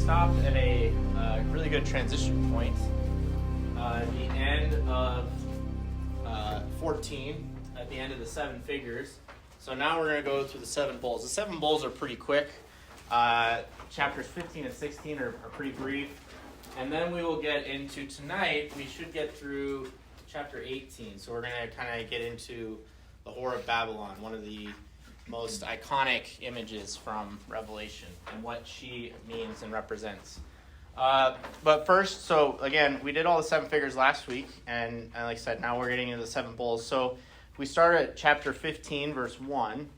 stopped at a really good transition point at the end of 14, at the end of the seven figures. So now we're going to go through the seven bowls. The seven bowls are pretty quick. Chapters 15 and 16 are pretty brief. And then we will get into tonight, we should get through chapter 18. So we're going to kind of get into the Whore of Babylon, one of the most iconic images from Revelation and what she means and represents. But first, so again, we did all the seven figures last week, and like I said, now we're getting into the seven bowls. So we start at chapter 15, verse 1.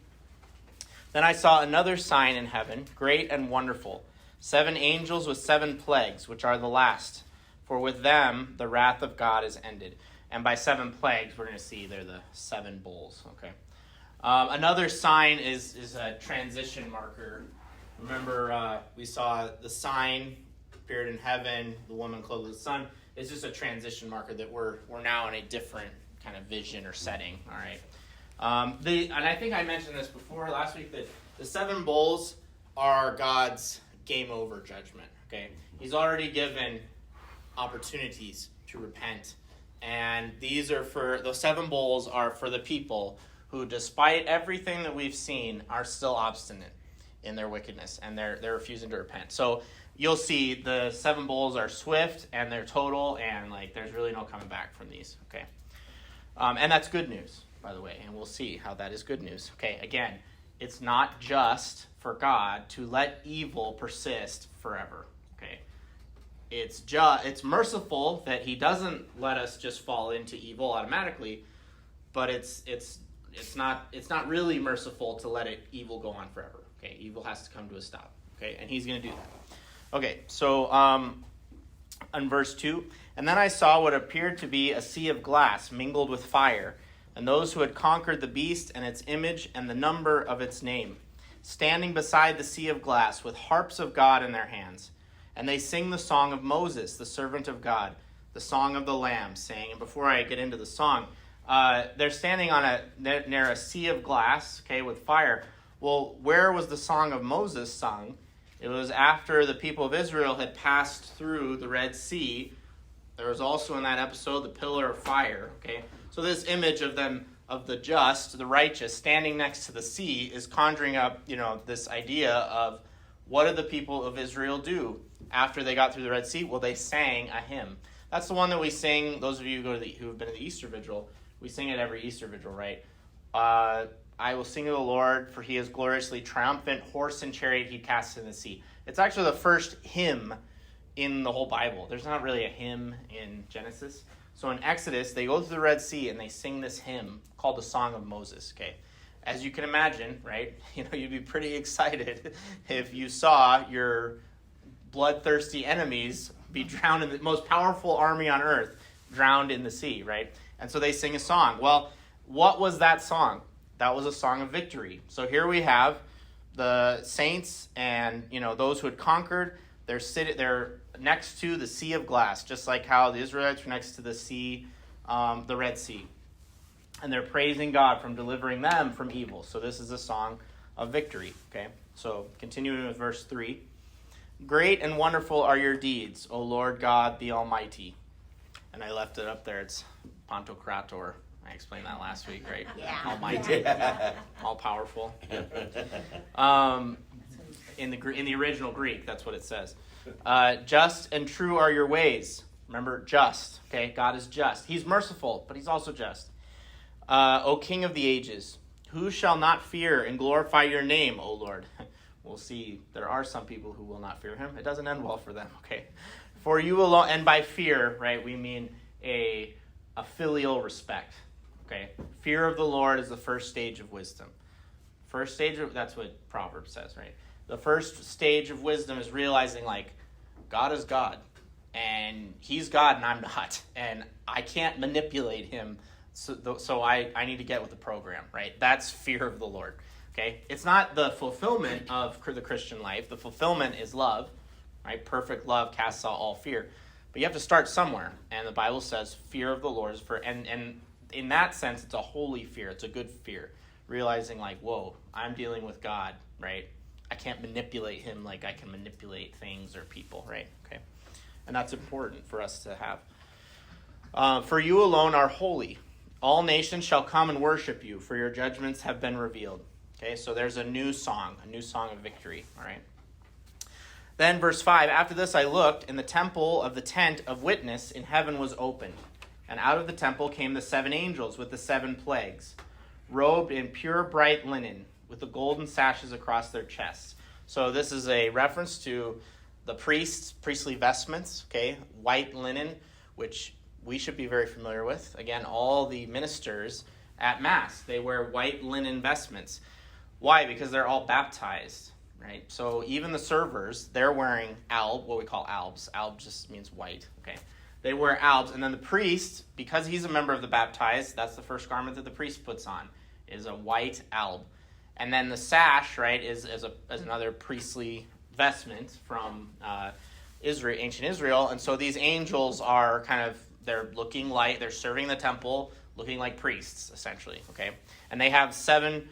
Then I saw another sign in heaven, great and wonderful, 7 angels with 7 plagues, which are the last. For with them the wrath of God is ended. And by 7 plagues, we're going to see they're the 7 bowls. Okay. Another sign is a transition marker. Remember, we saw the sign appeared in heaven, the woman clothed with the sun. It's just a transition marker that we're now in a different kind of vision or setting. All right. And I think I mentioned this before last week, that the 7 bowls are God's game over judgment. Okay. He's already given opportunities to repent. And these are the 7 bowls are for the people who, despite everything that we've seen, are still obstinate in their wickedness, and they're refusing to repent. So you'll see the 7 bowls are swift, and they're total, and there's really no coming back from these. Okay, and that's good news, by the way, and we'll see how that is good news. Okay, again, it's not just for God to let evil persist forever. Okay, it's merciful that He doesn't let us just fall into evil automatically, but it's not really merciful to let evil go on forever. Okay, evil has to come to a stop. Okay, and He's going to do that. Okay, so on verse 2, and then I saw what appeared to be a sea of glass mingled with fire, and those who had conquered the beast and its image and the number of its name, standing beside the sea of glass with harps of God in their hands. And they sing the song of Moses, the servant of God, the song of the Lamb, saying, and before I get into the song, they're standing on near a sea of glass, okay, with fire. Well, where was the song of Moses sung? It was after the people of Israel had passed through the Red Sea. There was also in that episode the pillar of fire, okay? So this image of them, of the just, the righteous, standing next to the sea is conjuring up, this idea of what did the people of Israel do after they got through the Red Sea? Well, they sang a hymn. That's the one that we sing, those of you who have been to the Easter Vigil, we sing it every Easter Vigil, right? I will sing to the Lord, for He is gloriously triumphant. Horse and chariot He casts in the sea. It's actually the first hymn in the whole Bible. There's not really a hymn in Genesis. So in Exodus, they go through the Red Sea and they sing this hymn called the Song of Moses, okay? As you can imagine, right? You'd be pretty excited if you saw your bloodthirsty enemies be drowned in the most powerful army on earth, drowned in the sea, right? And so they sing a song. Well, what was that song? That was a song of victory. So here we have the saints and those who had conquered. They're next to the sea of glass, just like how the Israelites were next to the sea, the Red Sea, and they're praising God from delivering them from evil. So this is a song of victory. Okay. So continuing with verse 3, great and wonderful are your deeds, O Lord God the Almighty. And I left it up there. It's Pantocrator. I explained that last week, right? Yeah. Almighty, all powerful. In the original Greek, that's what it says. Just and true are your ways. Remember, just. Okay, God is just. He's merciful, but He's also just. O King of the ages, who shall not fear and glorify your name, O Lord? We'll see. There are some people who will not fear Him. It doesn't end well for them. Okay. For you alone, and by fear, right, we mean a filial respect. Okay, fear of the Lord is the first stage of wisdom. That's what Proverbs says, right? The first stage of wisdom is realizing, God is God, and He's God, and I'm not, and I can't manipulate Him, so I need to get with the program, right? That's fear of the Lord, okay? It's not the fulfillment of the Christian life. The fulfillment is love, right? Perfect love casts out all fear. But you have to start somewhere, and the Bible says fear of the Lord is and in that sense, it's a holy fear. It's a good fear. Realizing whoa, I'm dealing with God, right? I can't manipulate him like I can manipulate things or people, right? Okay, and that's important for us to have. For you alone are holy. All nations shall come and worship you, for your judgments have been revealed. Okay, so there's a new song of victory, all right? Then verse 5, after this I looked, and the temple of the tent of witness in heaven was opened. And out of the temple came the 7 angels with the 7 plagues, robed in pure bright linen, with the golden sashes across their chests. So this is a reference to the priestly vestments, okay, white linen, which we should be very familiar with. Again, all the ministers at Mass, they wear white linen vestments. Why? Because they're all baptized, right? So even the servers, they're wearing what we call albs. Alb just means white, okay? They wear albs, and then the priest, because he's a member of the baptized, that's the first garment that the priest puts on, is a white alb. And then the sash, right, is another priestly vestment from ancient Israel. And so these angels are they're looking like, they're serving the temple, looking like priests, essentially, okay? And they have the 7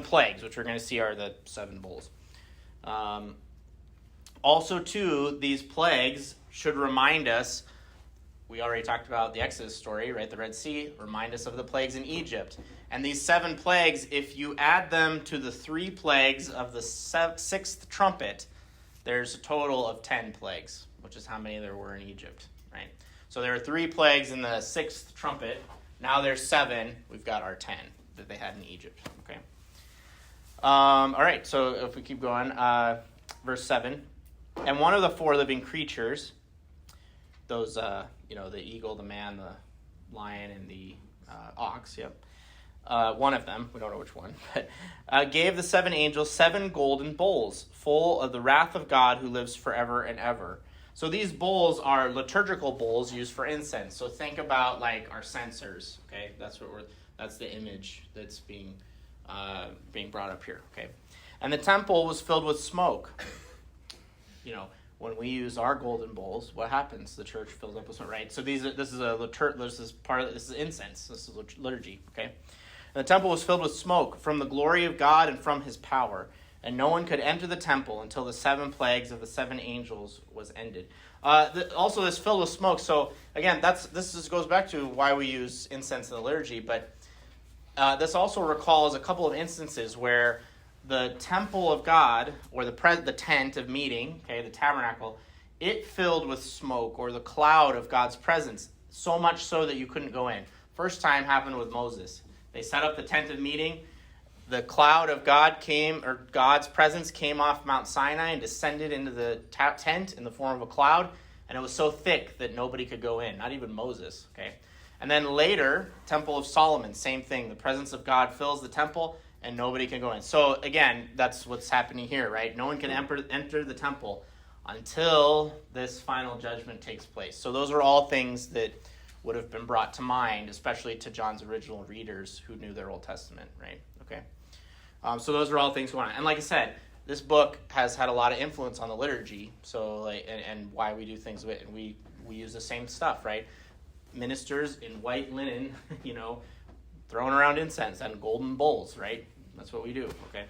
plagues, which we're going to see are the 7 bowls. Also, too, these plagues should remind us, we already talked about the Exodus story, right? The Red Sea, remind us of the plagues in Egypt. And these 7 plagues, if you add them to the 3 plagues of the 6th trumpet, there's a total of 10 plagues, which is how many there were in Egypt, right? So there are 3 plagues in the 6th trumpet. Now there's 7. We've got our 10 that they had in Egypt, okay? All right, so if we keep going, verse 7. And one of the 4 living creatures, those, the eagle, the man, the lion, and the ox, yep. One of them, we don't know which one, but gave the 7 angels 7 golden bowls full of the wrath of God who lives forever and ever. So these bowls are liturgical bowls used for incense. So think about like our censers, okay? That's the image that's being brought up here, okay? And the temple was filled with smoke. When we use our golden bowls, what happens? The church fills up with smoke, right? So this is incense. This is liturgy, okay? And the temple was filled with smoke from the glory of God and from his power. And no one could enter the temple until the 7 plagues of the 7 angels was ended. Also, this filled with smoke. So again, this goes back to why we use incense in the liturgy. But this also recalls a couple of instances where the temple of God, or the tent of meeting, okay, the tabernacle, it filled with smoke, or the cloud of God's presence, so much so that you couldn't go in. First time happened with Moses. They set up the tent of meeting. The cloud of God or God's presence came off Mount Sinai and descended into the tent in the form of a cloud, and it was so thick that nobody could go in, not even Moses, okay? And then later, Temple of Solomon, same thing. The presence of God fills the temple, and nobody can go in. So again, that's what's happening here, right? No one can enter the temple until this final judgment takes place. So those are all things that would have been brought to mind, especially to John's original readers who knew their Old Testament, right? Okay. So those are all things going on. And like I said, this book has had a lot of influence on the liturgy, so and why we do things with it. And we use the same stuff, right? Ministers in white linen, throwing around incense and golden bowls, right? That's what we do, okay?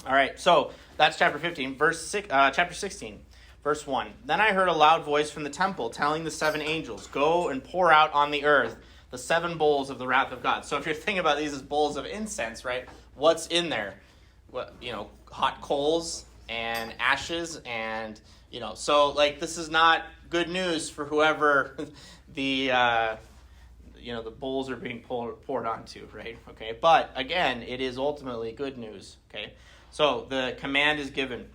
All right, so that's chapter 15. Chapter 16, verse 1. Then I heard a loud voice from the temple telling the 7 angels, go and pour out on the earth the 7 bowls of the wrath of God. So if you're thinking about these as bowls of incense, right, what's in there? Hot coals and ashes and, so this is not good news for whoever the bowls are being poured onto, right? Okay, but again, it is ultimately good news, okay? So the command is given.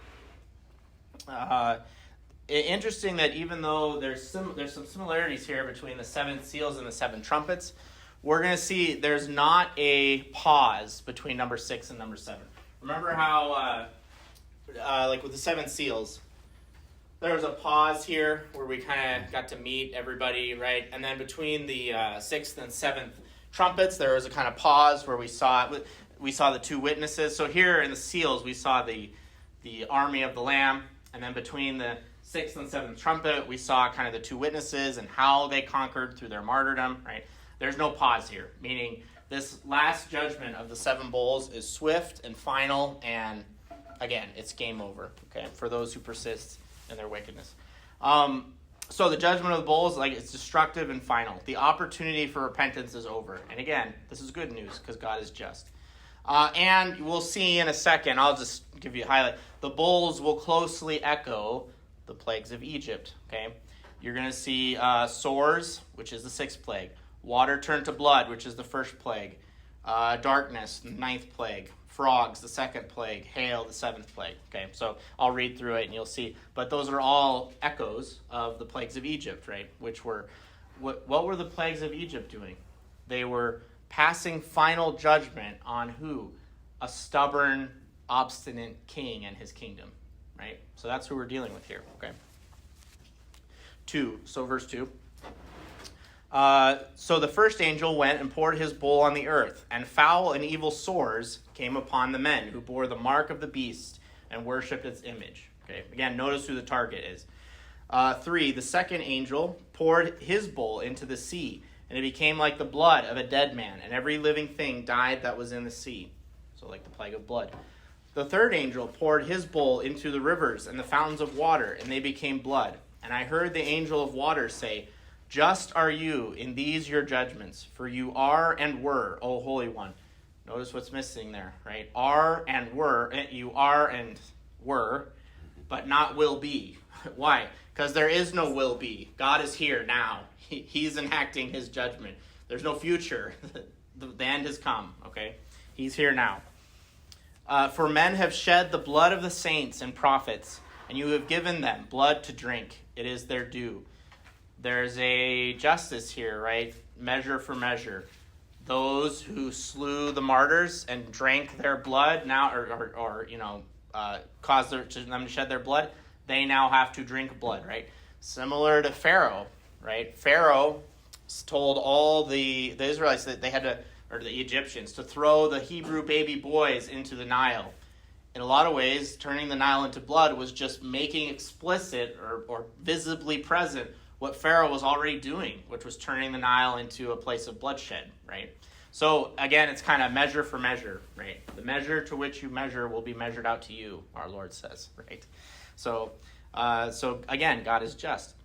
Interesting that even though there's some similarities here between the 7 seals and the 7 trumpets, we're going to see there's not a pause between number 6 and number 7. Remember how, with the 7 seals, there was a pause here where we kind of got to meet everybody, right? And then between the 6th and 7th trumpets, there was a kind of pause where we saw the 2 witnesses. So here in the seals, we saw the army of the Lamb, and then between the 6th and 7th trumpet, we saw kind of the 2 witnesses and how they conquered through their martyrdom, right? There's no pause here, meaning this last judgment of the 7 bowls is swift and final, and again, it's game over, okay, for those who persist in their wickedness. So the judgment of the bowls, it's destructive and final. The opportunity for repentance is over. And again, this is good news because God is just. And we'll see in a second, I'll just give you a highlight. The bowls will closely echo the plagues of Egypt, okay? You're going to see sores, which is the 6th plague. Water turned to blood, which is the 1st plague. Darkness, the 9th plague. Frogs, the 2nd plague. Hail, the 7th plague. Okay, so I'll read through it and you'll see. But those are all echoes of the plagues of Egypt, right? Which were, what were the plagues of Egypt doing? They were passing final judgment on who? A stubborn, obstinate king and his kingdom, right? So that's who we're dealing with here, okay? 2, so verse 2. So the first angel went and poured his bowl on the earth, and foul and evil sores came upon the men who bore the mark of the beast and worshipped its image. Okay, again, notice who the target is. 3, the second angel poured his bowl into the sea, and it became like the blood of a dead man, and every living thing died that was in the sea. So like the plague of blood. The third angel poured his bowl into the rivers and the fountains of water, and they became blood. And I heard the angel of water say, just are you in these your judgments, for you are and were, O Holy One. Notice what's missing there, right? Are and were, you are and were, but not will be. Why? Because there is no will be. God is here now. He's enacting his judgment. There's no future. The end has come, okay? He's here now. For men have shed the blood of the saints and prophets, and you have given them blood to drink. It is their due. There's a justice here, right? Measure for measure. Those who slew the martyrs and drank their blood now, caused them to shed their blood, they now have to drink blood, right? Similar to Pharaoh, right? Pharaoh told all the Israelites that they had to, or the Egyptians, to throw the Hebrew baby boys into the Nile. In a lot of ways, turning the Nile into blood was just making explicit or visibly present what Pharaoh was already doing, which was turning the Nile into a place of bloodshed, right? So, again, it's kind of measure for measure, right? The measure to which you measure will be measured out to you, our Lord says, right? So again, God is just.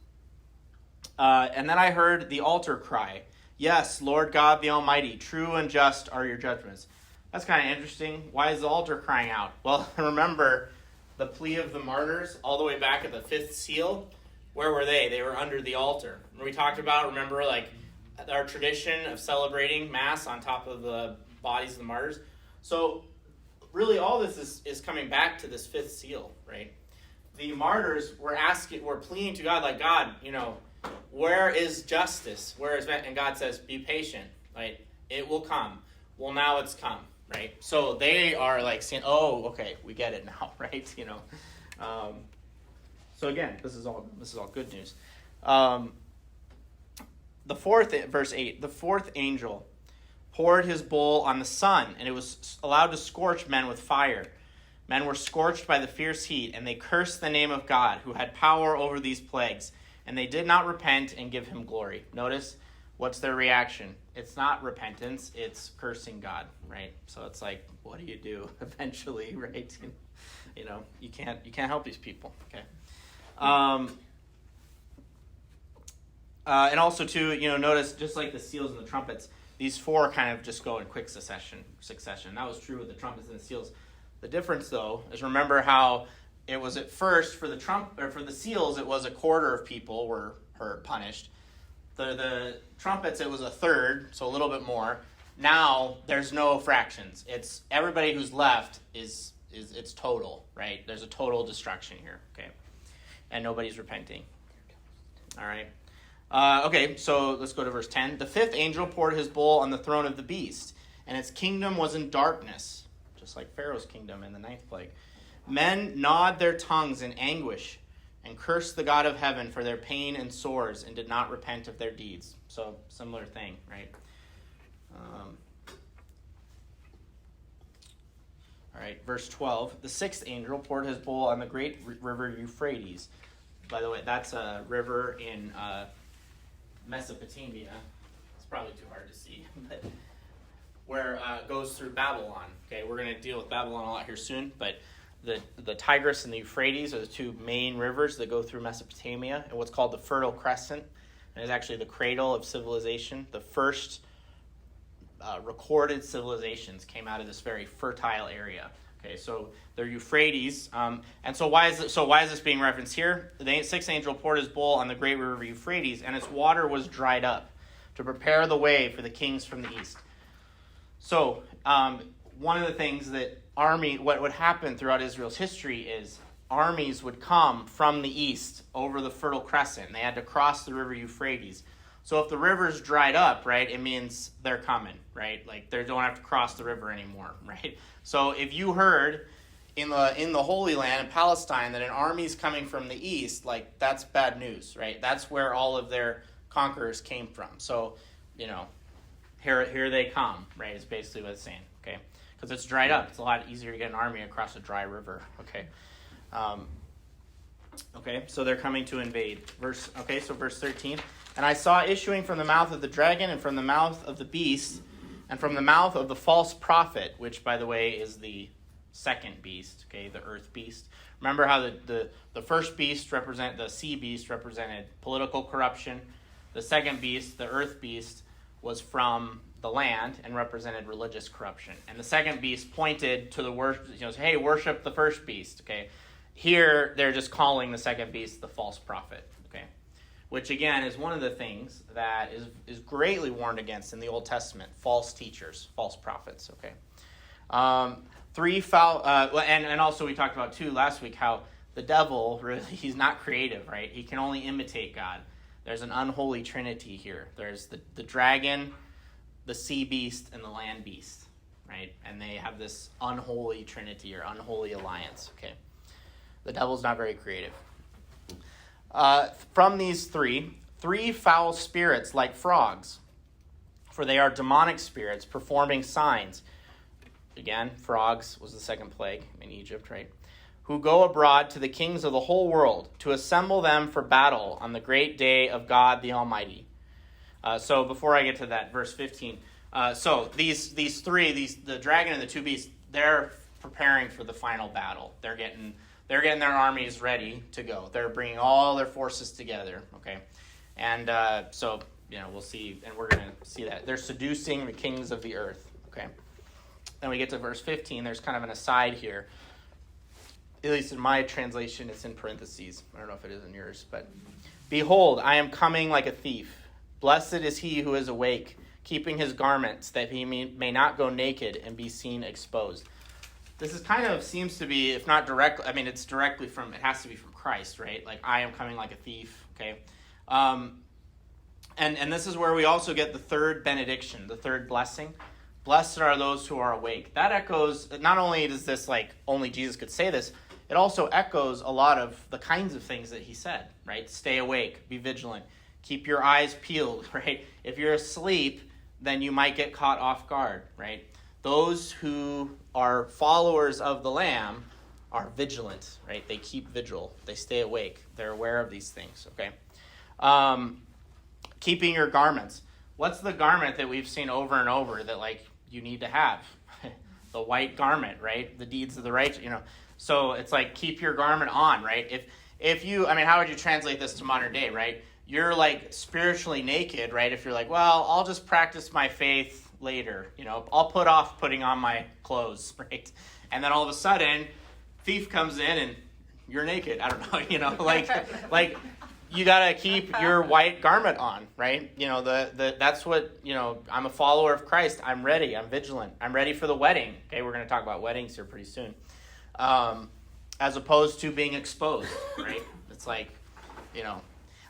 And then I heard the altar cry, yes, Lord God the Almighty, true and just are your judgments. That's kind of interesting. Why is the altar crying out? Well, remember the plea of the martyrs all the way back at the 5th seal. Where were they? They were under the altar. We talked about, remember, our tradition of celebrating Mass on top of the bodies of the martyrs. So really all this is coming back to this 5th seal, right? The martyrs were pleading to God, God, where is justice? Where is that? And God says, be patient, right? It will come. Well, now it's come, right? So they are saying, oh, okay, we get it now, right? So again, this is all good news. Verse 8, the 4th angel poured his bowl on the sun, and it was allowed to scorch men with fire. Men were scorched by the fierce heat, and they cursed the name of God, who had power over these plagues, and they did not repent and give him glory. Notice, what's their reaction? It's not repentance, it's cursing God, right? So it's what do you do eventually, right? You can't help these people, okay? And also too, notice just like the seals and the trumpets, these 4 kind of just go in quick succession. That was true with the trumpets and the seals. The difference though is, remember how it was at first for the seals, it was a quarter of people were punished. The trumpets, it was a third, so a little bit more. Now there's no fractions. It's everybody who's left is it's total, right? There's a total destruction here, okay? And nobody's repenting. All right. Okay, so let's go to verse 10. The 5th angel poured his bowl on the throne of the beast, and its kingdom was in darkness, just like Pharaoh's kingdom in the 9th plague. Men gnawed their tongues in anguish and cursed the God of heaven for their pain and sores and did not repent of their deeds. So, similar thing, right? All right, verse 12. The 6th angel poured his bowl on the great river Euphrates. By the way, that's a river in Mesopotamia. It's probably too hard to see, but where it goes through Babylon. Okay, we're going to deal with Babylon a lot here soon, but the Tigris and the Euphrates are the two main rivers that go through Mesopotamia, and what's called the Fertile Crescent. And it's actually the cradle of civilization. The first recorded civilizations came out of this very fertile area. Okay, so they're Euphrates, and so why is this being referenced here? The sixth angel poured his bowl on the great river Euphrates, and its water was dried up to prepare the way for the kings from the east. So one of the things that what would happen throughout Israel's history is armies would come from the east over the Fertile Crescent, and they had to cross the river Euphrates. So if the river's dried up, right, it means they're coming, right? Like they don't have to cross the river anymore, right? So if you heard in the Holy Land in Palestine that an army's coming from the east, like that's bad news, right? That's where all of their conquerors came from. So, here they come, right? Is basically what it's saying, okay? Because it's dried up. It's a lot easier to get an army across a dry river, okay? So they're coming to invade. Verse 13. And I saw issuing from the mouth of the dragon and from the mouth of the beast and from the mouth of the false prophet, which, by the way, is the second beast, okay, the earth beast. Remember how the first beast the sea beast represented political corruption. The second beast, the earth beast, was from the land and represented religious corruption. And the second beast pointed to the worship, hey, worship the first beast, okay? Here, they're just calling the second beast the false prophet, okay? Which, again, is one of the things that is greatly warned against in the Old Testament, false teachers, false prophets, okay? And also we talked about, too, last week, how the devil, really, he's not creative, right? He can only imitate God. There's an unholy trinity here. There's the dragon, the sea beast, and the land beast, right? And they have this unholy trinity or unholy alliance, okay? The devil's not very creative. From these three foul spirits like frogs, for they are demonic spirits performing signs. Again, frogs was the second plague in Egypt, right? Who go abroad to the kings of the whole world to assemble them for battle on the great day of God the Almighty. So before I get to that, verse 15. So these three, the dragon and the two beasts, they're preparing for the final battle. They're getting their armies ready to go. They're bringing all their forces together, okay? And we'll see, and we're going to see that. They're seducing the kings of the earth, okay? Then we get to verse 15. There's kind of an aside here. At least in my translation, it's in parentheses. I don't know if it is in yours, but behold, I am coming like a thief. Blessed is he who is awake, keeping his garments, that he may not go naked and be seen exposed. This is kind of seems to be, if not directly, it has to be from Christ, right? Like, I am coming like a thief, okay? And this is where we also get the third benediction, the third blessing. Blessed are those who are awake. That echoes, not only does this, like, only Jesus could say this, it also echoes a lot of the kinds of things that he said, right? Stay awake, be vigilant, keep your eyes peeled, right? If you're asleep, then you might get caught off guard, right? Those who are followers of the Lamb are vigilant, right? They keep vigil. They stay awake. They're aware of these things, okay? Keeping your garments. What's the garment that we've seen over and over that, like, you need to have? The white garment, right? The deeds of the righteous, So it's like, keep your garment on, right? If you, how would you translate this to modern day, right? You're, like, spiritually naked, right? If you're like, well, I'll just practice my faith later, I'll put off putting on my clothes, right? And then all of a sudden, thief comes in and you're naked. I don't know, like you gotta keep your white garment on, right? That's what, I'm a follower of Christ. I'm ready. I'm vigilant. I'm ready for the wedding. Okay, we're going to talk about weddings here pretty soon. As opposed to being exposed, right? It's like,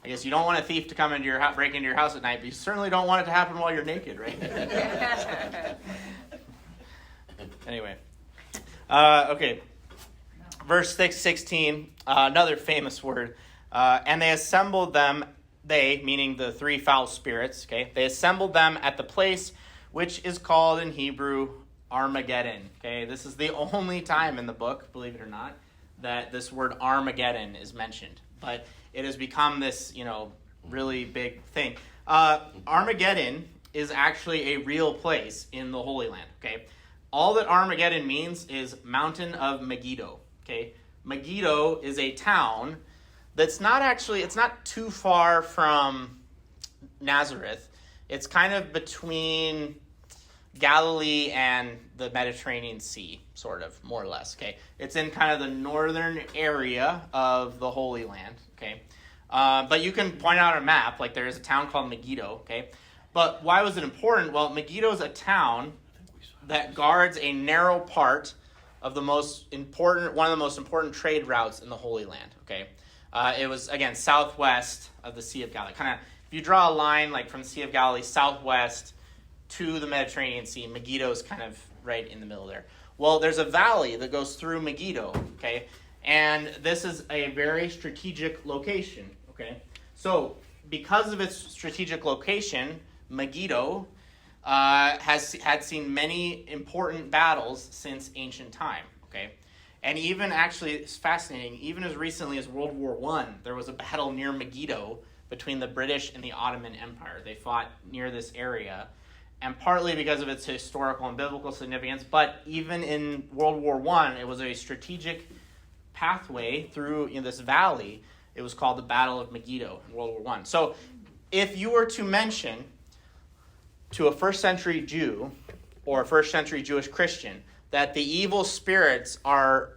I guess you don't want a thief to come into your house, break into your house at night, but you certainly don't want it to happen while you're naked, right? Anyway. Okay. Verse 16, another famous word. And they assembled them, meaning the three foul spirits, okay? They assembled them at the place which is called in Hebrew Armageddon, okay? This is the only time in the book, believe it or not, that this word Armageddon is mentioned. But it has become this, really big thing. Armageddon is actually a real place in the Holy Land, okay? All that Armageddon means is Mountain of Megiddo, okay? Megiddo is a town that's it's not too far from Nazareth. It's kind of between Galilee and the Mediterranean Sea, sort of, more or less, okay? It's in kind of the northern area of the Holy Land, okay? But you can point out on a map, like there is a town called Megiddo, okay? But why was it important? Well, Megiddo is a town that guards a narrow part of one of the most important trade routes in the Holy Land, okay? It was, again, southwest of the Sea of Galilee. Kind of, if you draw a line like from the Sea of Galilee southwest to the Mediterranean Sea, Megiddo is kind of right in the middle there. Well, there's a valley that goes through Megiddo, okay? And this is a very strategic location, okay? So, because of its strategic location, Megiddo had seen many important battles since ancient time, okay? And even, actually, it's fascinating, even as recently as World War I, there was a battle near Megiddo between the British and the Ottoman Empire. They fought near this area, and partly because of its historical and biblical significance, but even in World War I, it was a strategic pathway through this valley. It was called the Battle of Megiddo in World War I. So if you were to mention to a first century Jew or a first century Jewish Christian that the evil spirits are,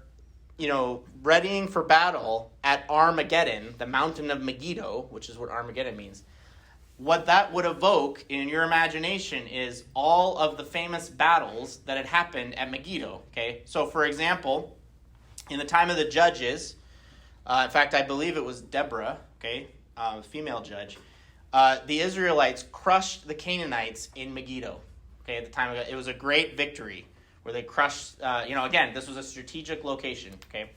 readying for battle at Armageddon, the mountain of Megiddo, which is what Armageddon means, what that would evoke in your imagination is all of the famous battles that had happened at Megiddo, okay? So, for example, in the time of the judges, in fact, I believe it was Deborah, okay, female judge, the Israelites crushed the Canaanites in Megiddo, okay, at the time of it. It was a great victory where they crushed, again, this was a strategic location, okay,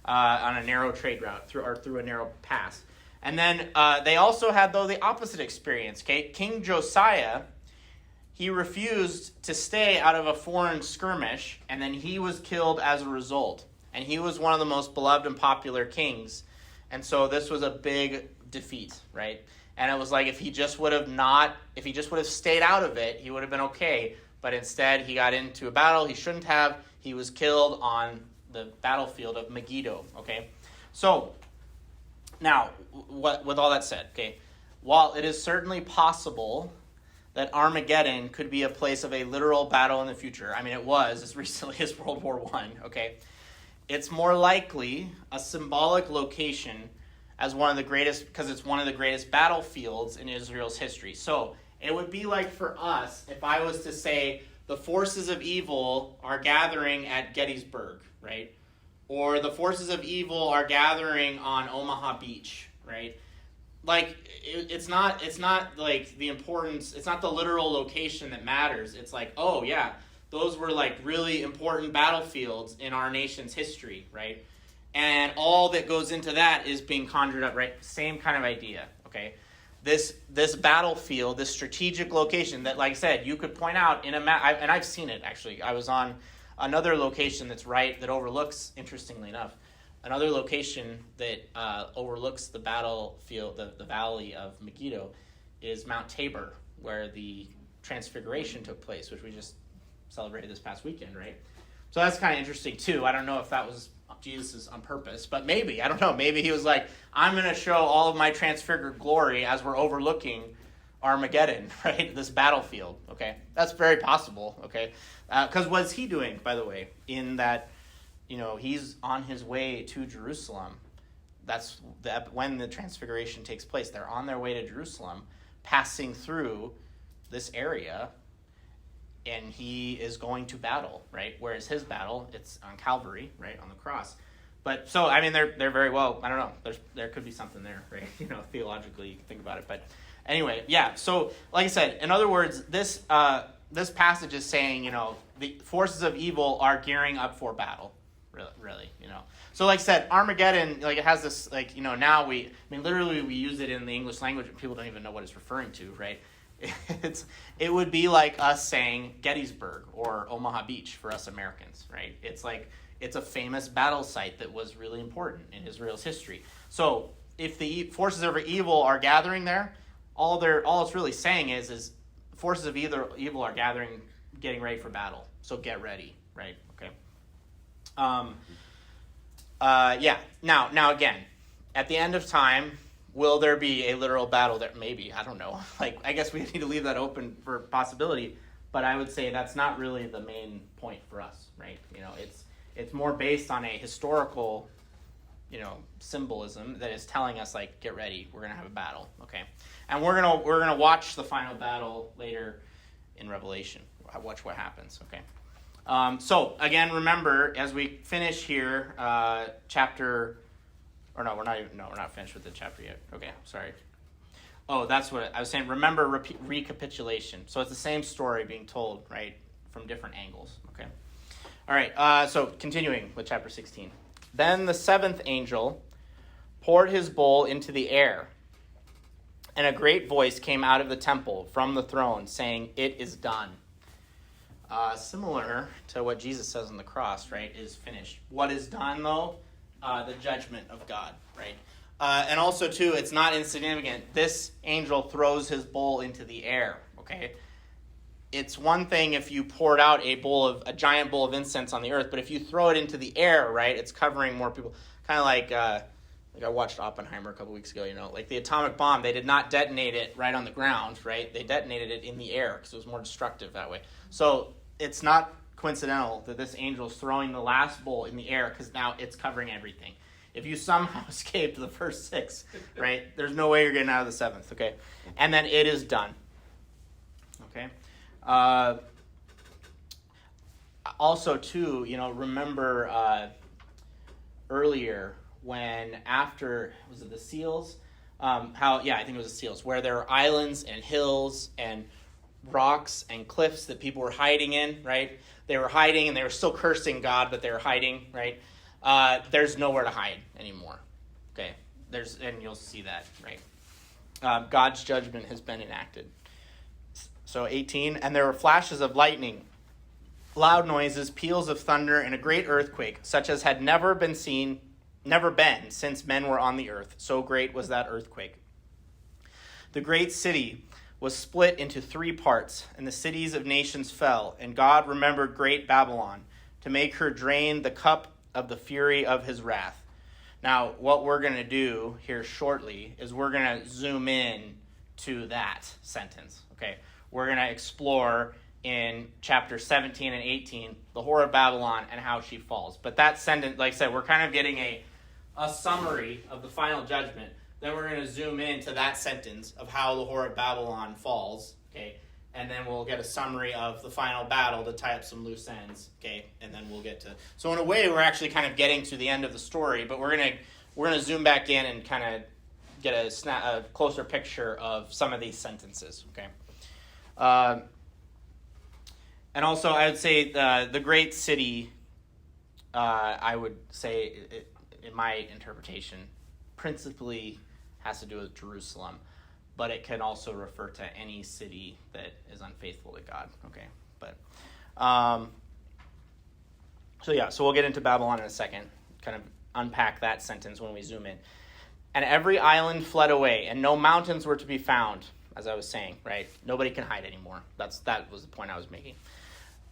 on a narrow trade route through a narrow pass. And then they also had, though, the opposite experience, okay? King Josiah, he refused to stay out of a foreign skirmish, and then he was killed as a result. And he was one of the most beloved and popular kings. And so this was a big defeat, right? And it was like if he just would have stayed out of it, he would have been okay. But instead, he got into a battle he shouldn't have. He was killed on the battlefield of Megiddo, okay? So, now, with all that said, okay, while it is certainly possible that Armageddon could be a place of a literal battle in the future, I mean, it was as recently as World War I, okay, it's more likely a symbolic location as one of the greatest, because it's one of the greatest battlefields in Israel's history. So, it would be like for us, if I was to say the forces of evil are gathering at Gettysburg, right? Or the forces of evil are gathering on Omaha Beach, right? Like, it's not like the importance, it's not the literal location that matters. It's like, oh yeah, those were like really important battlefields in our nation's history, right? And all that goes into that is being conjured up, right? Same kind of idea, okay? This battlefield, this strategic location that, like I said, you could point out in a map, and I've seen it actually. I was on another location that overlooks, interestingly enough, another location that overlooks the battlefield, the valley of Megiddo, is Mount Tabor, where the Transfiguration took place, which we just celebrated this past weekend, right? So that's kind of interesting too. I don't know if that was Jesus' on purpose, but maybe, I don't know, maybe he was like, I'm going to show all of my transfigured glory as we're overlooking Armageddon, right? This battlefield, okay? That's very possible, okay? Because what's he doing, by the way, in that, he's on his way to Jerusalem. That's when the Transfiguration takes place. They're on their way to Jerusalem, passing through this area, and he is going to battle, right? Whereas his battle, it's on Calvary, right, on the cross. But, so, I mean, they're very well, I don't know, there could be something there, right? Theologically, you can think about it, but anyway, yeah, so, like I said, in other words, this passage is saying, the forces of evil are gearing up for battle, really. So, like I said, Armageddon, like, it has this, like, now literally we use it in the English language, and people don't even know what it's referring to, right? It would be like us saying Gettysburg or Omaha Beach for us Americans, right? It's like, it's a famous battle site that was really important in Israel's history. So, if the forces of evil are gathering there, all it's really saying is forces of evil are getting ready for battle. So get ready, right? Okay. Now again, at the end of time, will there be a literal battle there? Maybe, I don't know. I guess we need to leave that open for possibility. But I would say that's not really the main point for us, right? It's more based on a historical, symbolism that is telling us, get ready, we're gonna have a battle, okay? And we're gonna watch the final battle later in Revelation. Watch what happens, okay? So again, remember as we finish here, we're not finished with the chapter yet. Okay, sorry. Oh, that's what I was saying. Remember recapitulation. So it's the same story being told, right, from different angles. Okay. All right. So continuing with chapter 16. Then the seventh angel poured his bowl into the air, and a great voice came out of the temple from the throne, saying, "It is done." Similar to what Jesus says on the cross, right, is finished. What is done, though? The judgment of God, right? And also, too, it's not insignificant. This angel throws his bowl into the air, okay? It's one thing if you poured out a giant bowl of incense on the earth, but if you throw it into the air, right, it's covering more people. Kind of like I watched Oppenheimer a couple weeks ago, the atomic bomb, they did not detonate it right on the ground, right? They detonated it in the air because it was more destructive that way. So it's not coincidental that this angel is throwing the last bowl in the air because now it's covering everything. If you somehow escaped the first six, right, there's no way you're getting out of the seventh, okay? And then it is done, okay? Also, too, remember earlier when was it the seals? I think it was the seals, where there were islands and hills and rocks and cliffs that people were hiding in, right? They were hiding and they were still cursing God, but they were hiding, right? There's nowhere to hide anymore. Okay, and you'll see that, right? God's judgment has been enacted. So 18, and there were flashes of lightning, loud noises, peals of thunder, and a great earthquake, such as had never been since men were on the earth. So great was that earthquake. The great city was split into 3 parts, and the cities of nations fell, and God remembered great Babylon to make her drain the cup of the fury of his wrath. Now, what we're going to do here shortly is we're going to zoom in to that sentence, okay? We're going to explore in chapter 17 and 18 the whore of Babylon and how she falls. But that sentence, like I said, we're kind of getting a summary of the final judgment. Then we're going to zoom into that sentence of how the whore of Babylon falls, okay? And then we'll get a summary of the final battle to tie up some loose ends, okay? And then we'll get to... So in a way, we're actually kind of getting to the end of the story, but we're gonna zoom back in and kind of get a closer picture of some of these sentences, okay? And also, I would say the great city, I would say, in my interpretation, principally has to do with Jerusalem, but it can also refer to any city that is unfaithful to God, okay? But, so we'll get into Babylon in a second, kind of unpack that sentence when we zoom in. And every island fled away, and no mountains were to be found, as I was saying, right? Nobody can hide anymore. That was the point I was making.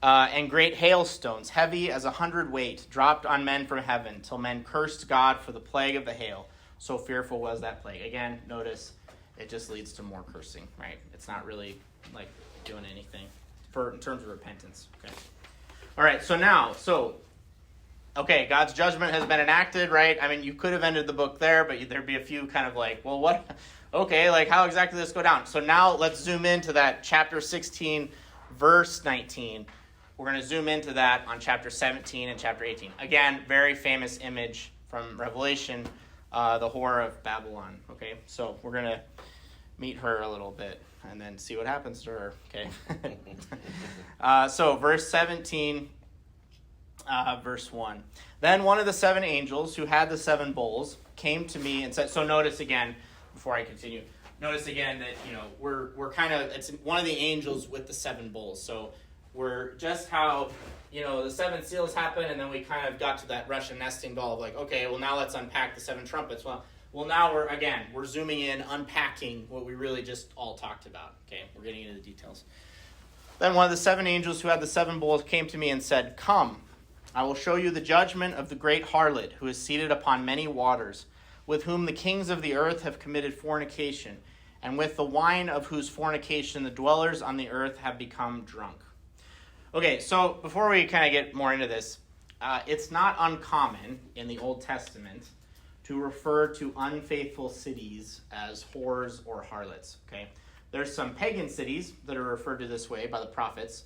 And great hailstones, heavy as 100 weight, dropped on men from heaven, till men cursed God for the plague of the hail. So fearful was that plague. Again, notice it just leads to more cursing, right? It's not really doing anything in terms of repentance. Okay. All right. Okay, God's judgment has been enacted, right? I mean, you could have ended the book there, but there'd be a few kind of well, what? Okay, how exactly does this go down? So now let's zoom into that chapter 16, verse 19. We're going to zoom into that on chapter 17 and chapter 18. Again, very famous image from Revelation, the whore of Babylon. Okay, so we're going to meet her a little bit and then see what happens to her. Okay. So verse 17, verse 1. Then one of the 7 angels who had the 7 bowls came to me and said, so notice again, before I continue, notice again that, we're kind of, it's one of the angels with the 7 bowls. So we're just how, the 7 seals happen, and then we kind of got to that Russian nesting doll of okay, well, now let's unpack the 7 trumpets. Well, Well, now we're zooming in, unpacking what we really just all talked about. Okay, we're getting into the details. Then one of the 7 angels who had the 7 bowls came to me and said, "Come, I will show you the judgment of the great harlot who is seated upon many waters, with whom the kings of the earth have committed fornication, and with the wine of whose fornication the dwellers on the earth have become drunk." Okay, so before we kind of get more into this, it's not uncommon in the Old Testament to refer to unfaithful cities as whores or harlots. Okay, there's some pagan cities that are referred to this way by the prophets.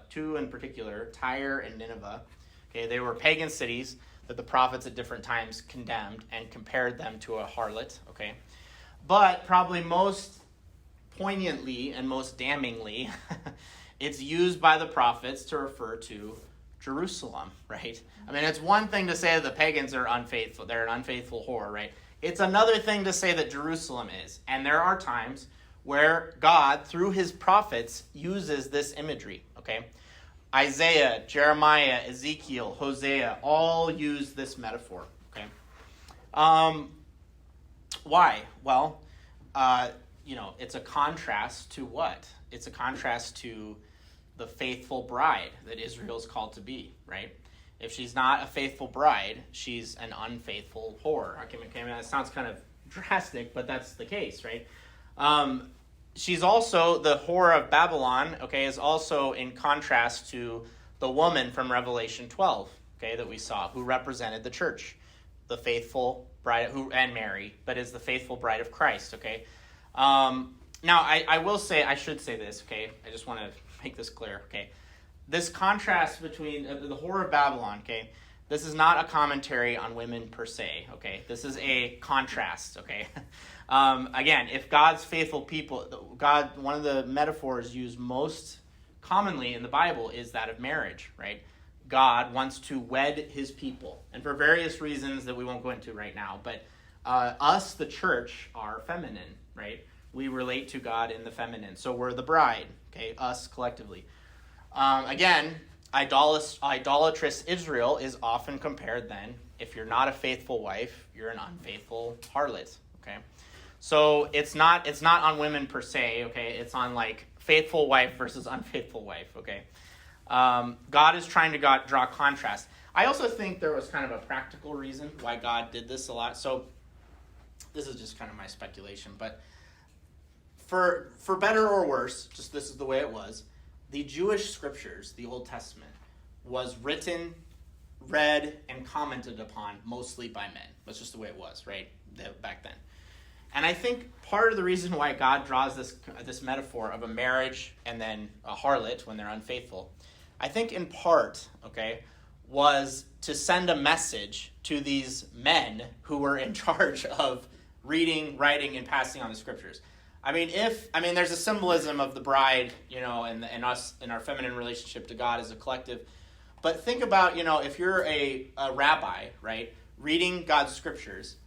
2 in particular, Tyre and Nineveh. Okay, they were pagan cities that the prophets at different times condemned and compared them to a harlot. Okay, but probably most poignantly and most damningly, it's used by the prophets to refer to Jerusalem, right? I mean, it's one thing to say that the pagans are unfaithful. They're an unfaithful whore, right? It's another thing to say that Jerusalem is. And there are times where God, through his prophets, uses this imagery, okay? Isaiah, Jeremiah, Ezekiel, Hosea, all use this metaphor, okay? Why? Well, it's a contrast to what? It's a contrast to the faithful bride that Israel's called to be, right? If she's not a faithful bride, she's an unfaithful whore. Okay, that sounds kind of drastic, but that's the case, right? She's also, the whore of Babylon, okay, is also in contrast to the woman from Revelation 12, okay, that we saw, who represented the church, the faithful bride, and Mary, but is the faithful bride of Christ, okay? Now, I should say this, okay? I just want to make this clear, okay? This contrast between the whore of Babylon, okay? This is not a commentary on women per se, okay? This is a contrast, okay? Again, if God's faithful people, one of the metaphors used most commonly in the Bible is that of marriage, right? God wants to wed his people, and for various reasons that we won't go into right now, but us, the church, are feminine, right? We relate to God in the feminine, so we're the bride, okay? Us collectively. Again, idolatrous Israel is often compared then, if you're not a faithful wife, you're an unfaithful harlot, okay? So it's not on women per se, okay? It's on like faithful wife versus unfaithful wife, okay? God is trying to draw contrast. I also think there was kind of a practical reason why God did this a lot. So this is just kind of my speculation, but for better or worse, just this is the way it was, the Jewish scriptures, the Old Testament, was written, read, and commented upon mostly by men. That's just the way it was, right, back then. And I think part of the reason why God draws this metaphor of a marriage and then a harlot when they're unfaithful, I think in part, okay, was to send a message to these men who were in charge of reading, writing, and passing on the scriptures. I mean, there's a symbolism of the bride, and us in our feminine relationship to God as a collective. But think about, if you're a rabbi, right, reading God's scriptures,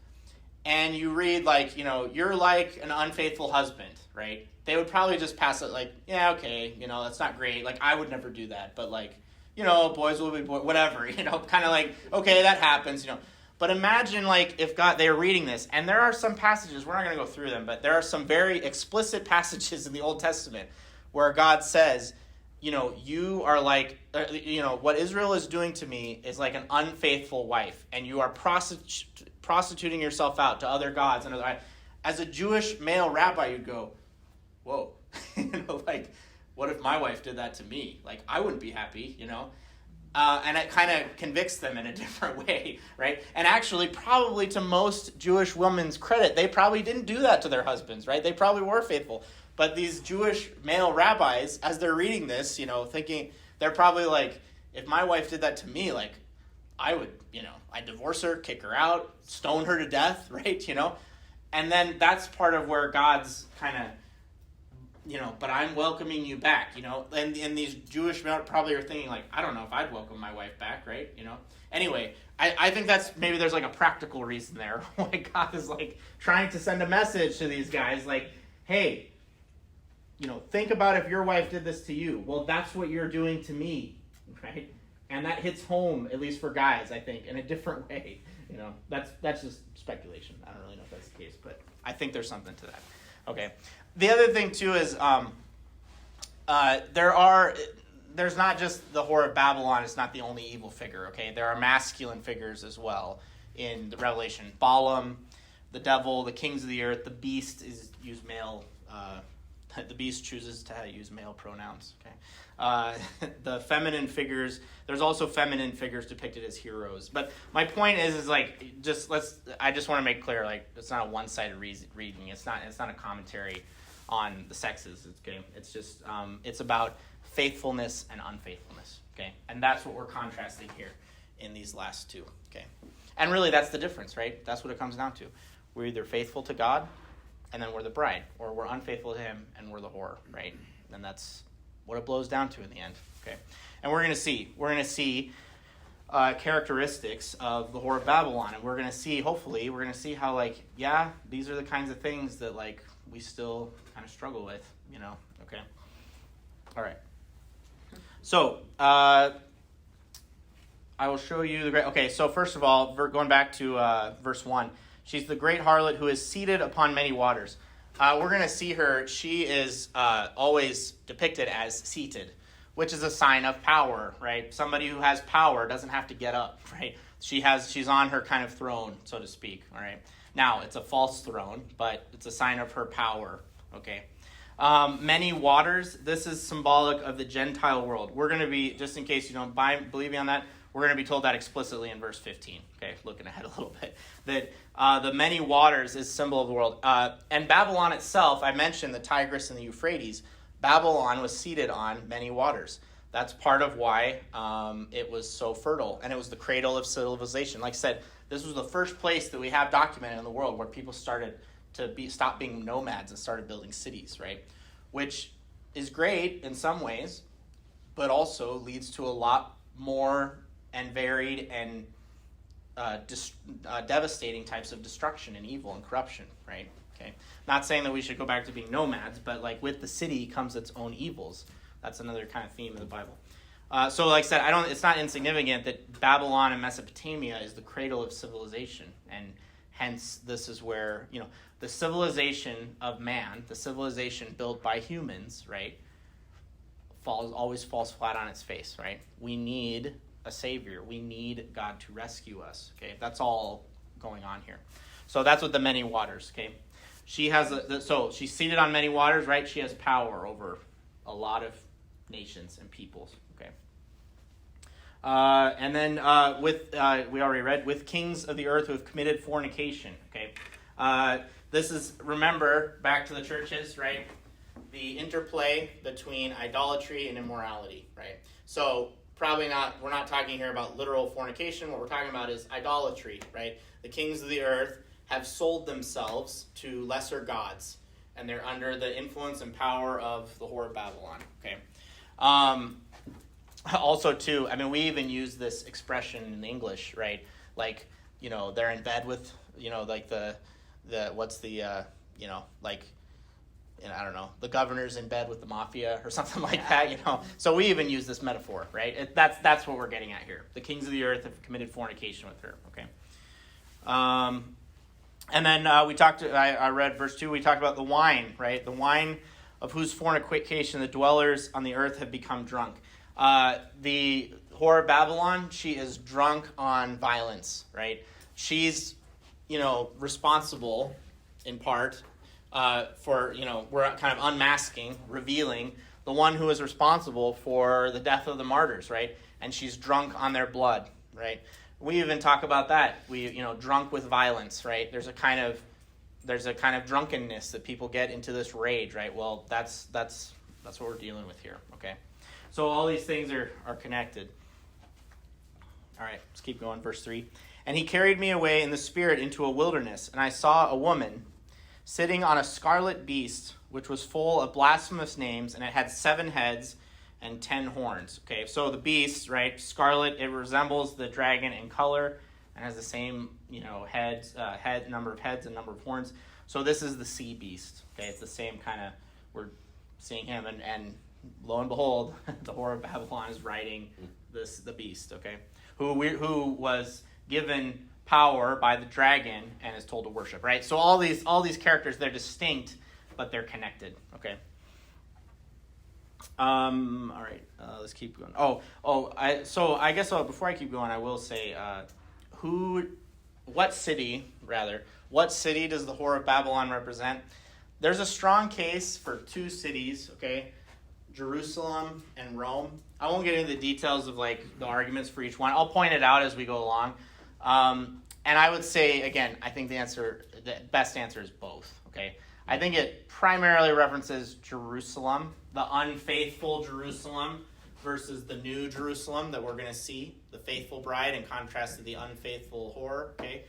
and you read you're like an unfaithful husband, right? They would probably just pass it like, yeah, okay, that's not great. Like, I would never do that, but boys will be boys, whatever, kind of like, okay, that happens, But imagine, if they're reading this, and there are some passages, we're not going to go through them, but there are some very explicit passages in the Old Testament where God says, you are like, what Israel is doing to me is like an unfaithful wife, and you are prostituting yourself out to other gods. And as a Jewish male rabbi, you'd go, whoa, what if my wife did that to me? I wouldn't be happy, And it kind of convicts them in a different way, right? And actually, probably to most Jewish women's credit, they probably didn't do that to their husbands, right? They probably were faithful. But these Jewish male rabbis, as they're reading this, thinking, they're probably like, if my wife did that to me, I would, I'd divorce her, kick her out, stone her to death, right? And then that's part of where God's kind of, but I'm welcoming you back, and these Jewish men probably are thinking I don't know if I'd welcome my wife back, right? Anyway, I think maybe there's a practical reason there why God is trying to send a message to these guys hey, think about if your wife did this to you. Well, that's what you're doing to me, right? And that hits home, at least for guys, I think, in a different way, That's just speculation. I don't really know if that's the case, but I think there's something to that. Okay. The other thing too is there's not just the whore of Babylon. It's not the only evil figure. Okay, there are masculine figures as well in the Revelation. Balaam, the devil, the kings of the earth. The beast is used male. The beast chooses to use male pronouns. Okay, the feminine figures. There's also feminine figures depicted as heroes. But my point is like I just want to make clear, like, it's not a one-sided reading. It's not a commentary on the sexes. Okay, it's just it's about faithfulness and unfaithfulness. Okay, and that's what we're contrasting here in these last two. Okay, and really that's the difference, right? That's what it comes down to. We're either faithful to God, and then we're the bride, or we're unfaithful to him, and we're the whore, right? And that's what it blows down to in the end. Okay, and we're going to see characteristics of the whore of Babylon, and we're going to see how, like, yeah, these are the kinds of things that, like, we still kind of struggle with, Okay, all right. So I will show you the great. Okay, so first of all, going back to verse 1. She's the great harlot who is seated upon many waters. We're going to see her. She is always depicted as seated, which is a sign of power, right? Somebody who has power doesn't have to get up, right? She's on her kind of throne, so to speak, all right? Now, it's a false throne, but it's a sign of her power, okay? Many waters, this is symbolic of the Gentile world. We're going to be, just in case you don't believe me on that, we're going to be told that explicitly in verse 15. Okay, looking ahead a little bit. That the many waters is symbol of the world. And Babylon itself, I mentioned the Tigris and the Euphrates. Babylon was seated on many waters. That's part of why it was so fertile. And it was the cradle of civilization. Like I said, this was the first place that we have documented in the world where people started to stop being nomads and started building cities, right? Which is great in some ways, but also leads to a lot more and varied and devastating types of destruction and evil and corruption, right? Okay. Not saying that we should go back to being nomads, but like with the city comes its own evils. That's another kind of theme in the Bible. So like I said, it's not insignificant that Babylon and Mesopotamia is the cradle of civilization, and hence this is where, the civilization of man, the civilization built by humans, right, always falls flat on its face, right? We need a savior. We need God to rescue us. Okay, that's all going on here. So that's what the many waters. Okay, she has so she's seated on many waters, right? She has power over a lot of nations and peoples. Okay, and then we already read with kings of the earth who have committed fornication. Okay, this is, remember, back to the churches, right? The interplay between idolatry and immorality, right? So we're not talking here about literal fornication. What we're talking about is idolatry, right? The kings of the earth have sold themselves to lesser gods, and they're under the influence and power of the whore of Babylon, okay? Also, too, we even use this expression in English, right? Like, they're in bed with, like I don't know, the governor's in bed with the mafia or something like that, So we even use this metaphor, right? That's what we're getting at here. The kings of the earth have committed fornication with her, okay? And then I read verse 2, we talked about the wine, right? The wine of whose fornication the dwellers on the earth have become drunk. The whore of Babylon, she is drunk on violence, right? She's, responsible in part for, we're kind of unmasking, revealing the one who is responsible for the death of the martyrs, right? And she's drunk on their blood, right? We even talk about that. We, drunk with violence, right? There's a kind of drunkenness that people get into this rage, right? Well, that's what we're dealing with here, okay? So all these things are connected. All right, let's keep going. Verse 3. And he carried me away in the spirit into a wilderness, and I saw a woman sitting on a scarlet beast, which was full of blasphemous names, and it had 7 heads and 10 horns. Okay, so the beast, right, scarlet, it resembles the dragon in color and has the same, number of heads and number of horns. So this is the sea beast. Okay, it's the same kind of, we're seeing him, and lo and behold, the whore of Babylon is riding the beast. Okay, who was given power by the dragon and is told to worship, right? So all these characters, they're distinct, but they're connected, okay? All right, let's keep going. I guess before I keep going, I will say, what city does the Whore of Babylon represent? There's a strong case for two cities, okay? Jerusalem and Rome. I won't get into the details of like the arguments for each one. I'll point it out as we go along. And I would say, again, I think the best answer is both, okay? I think it primarily references Jerusalem, the unfaithful Jerusalem, versus the new Jerusalem that we're going to see, the faithful bride, in contrast to the unfaithful whore, okay?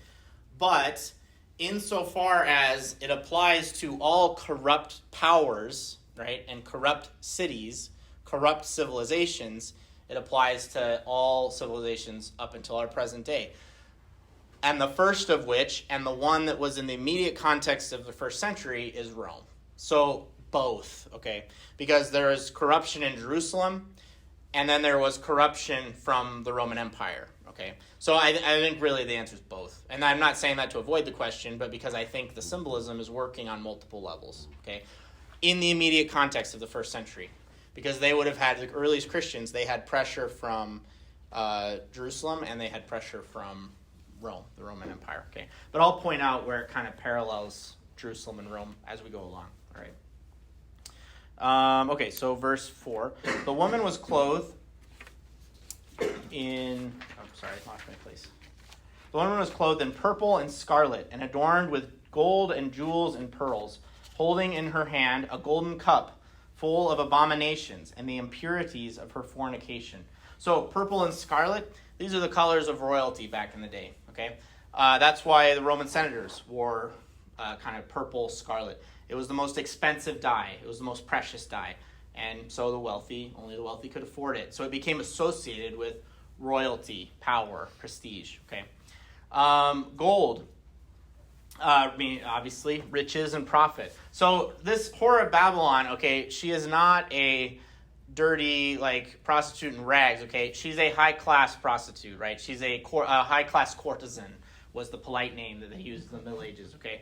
But insofar as it applies to all corrupt powers, right, and corrupt cities, corrupt civilizations, it applies to all civilizations up until our present day. And the first of which, and the one that was in the immediate context of the first century, is Rome. So both, okay? Because there is corruption in Jerusalem, and then there was corruption from the Roman Empire, okay? So I think really the answer is both. And I'm not saying that to avoid the question, but because I think the symbolism is working on multiple levels, okay? In the immediate context of the first century. Because they would have had, the earliest Christians, they had pressure from Jerusalem, and they had pressure from Rome, the Roman Empire, okay? But I'll point out where it kind of parallels Jerusalem and Rome as we go along, all right? Okay, so verse 4. The woman was clothed in... Oh, sorry, I lost my place. The woman was clothed in purple and scarlet and adorned with gold and jewels and pearls, holding in her hand a golden cup full of abominations and the impurities of her fornication. So purple and scarlet, these are the colors of royalty back in the day, okay? That's why the Roman senators wore kind of purple scarlet. It was the most expensive dye. It was the most precious dye. And so only the wealthy could afford it. So it became associated with royalty, power, prestige, okay? Gold, obviously, riches and profit. So this Whore of Babylon, okay, she is not a dirty, like, prostitute in rags, okay? She's a high-class prostitute, right? She's a high-class courtesan, was the polite name that they used in the Middle Ages, okay?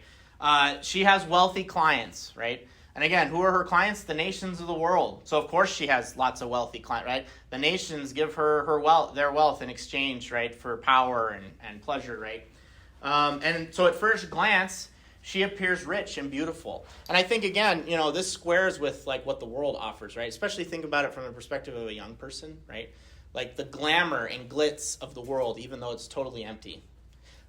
She has wealthy clients, right? And again, who are her clients? The nations of the world. So, of course, she has lots of wealthy clients, right? The nations give her their wealth in exchange, right, for power and pleasure, right? And so at first glance, she appears rich and beautiful. And I think, again, this squares with like what the world offers, right? Especially think about it from the perspective of a young person, right? Like the glamour and glitz of the world, even though it's totally empty.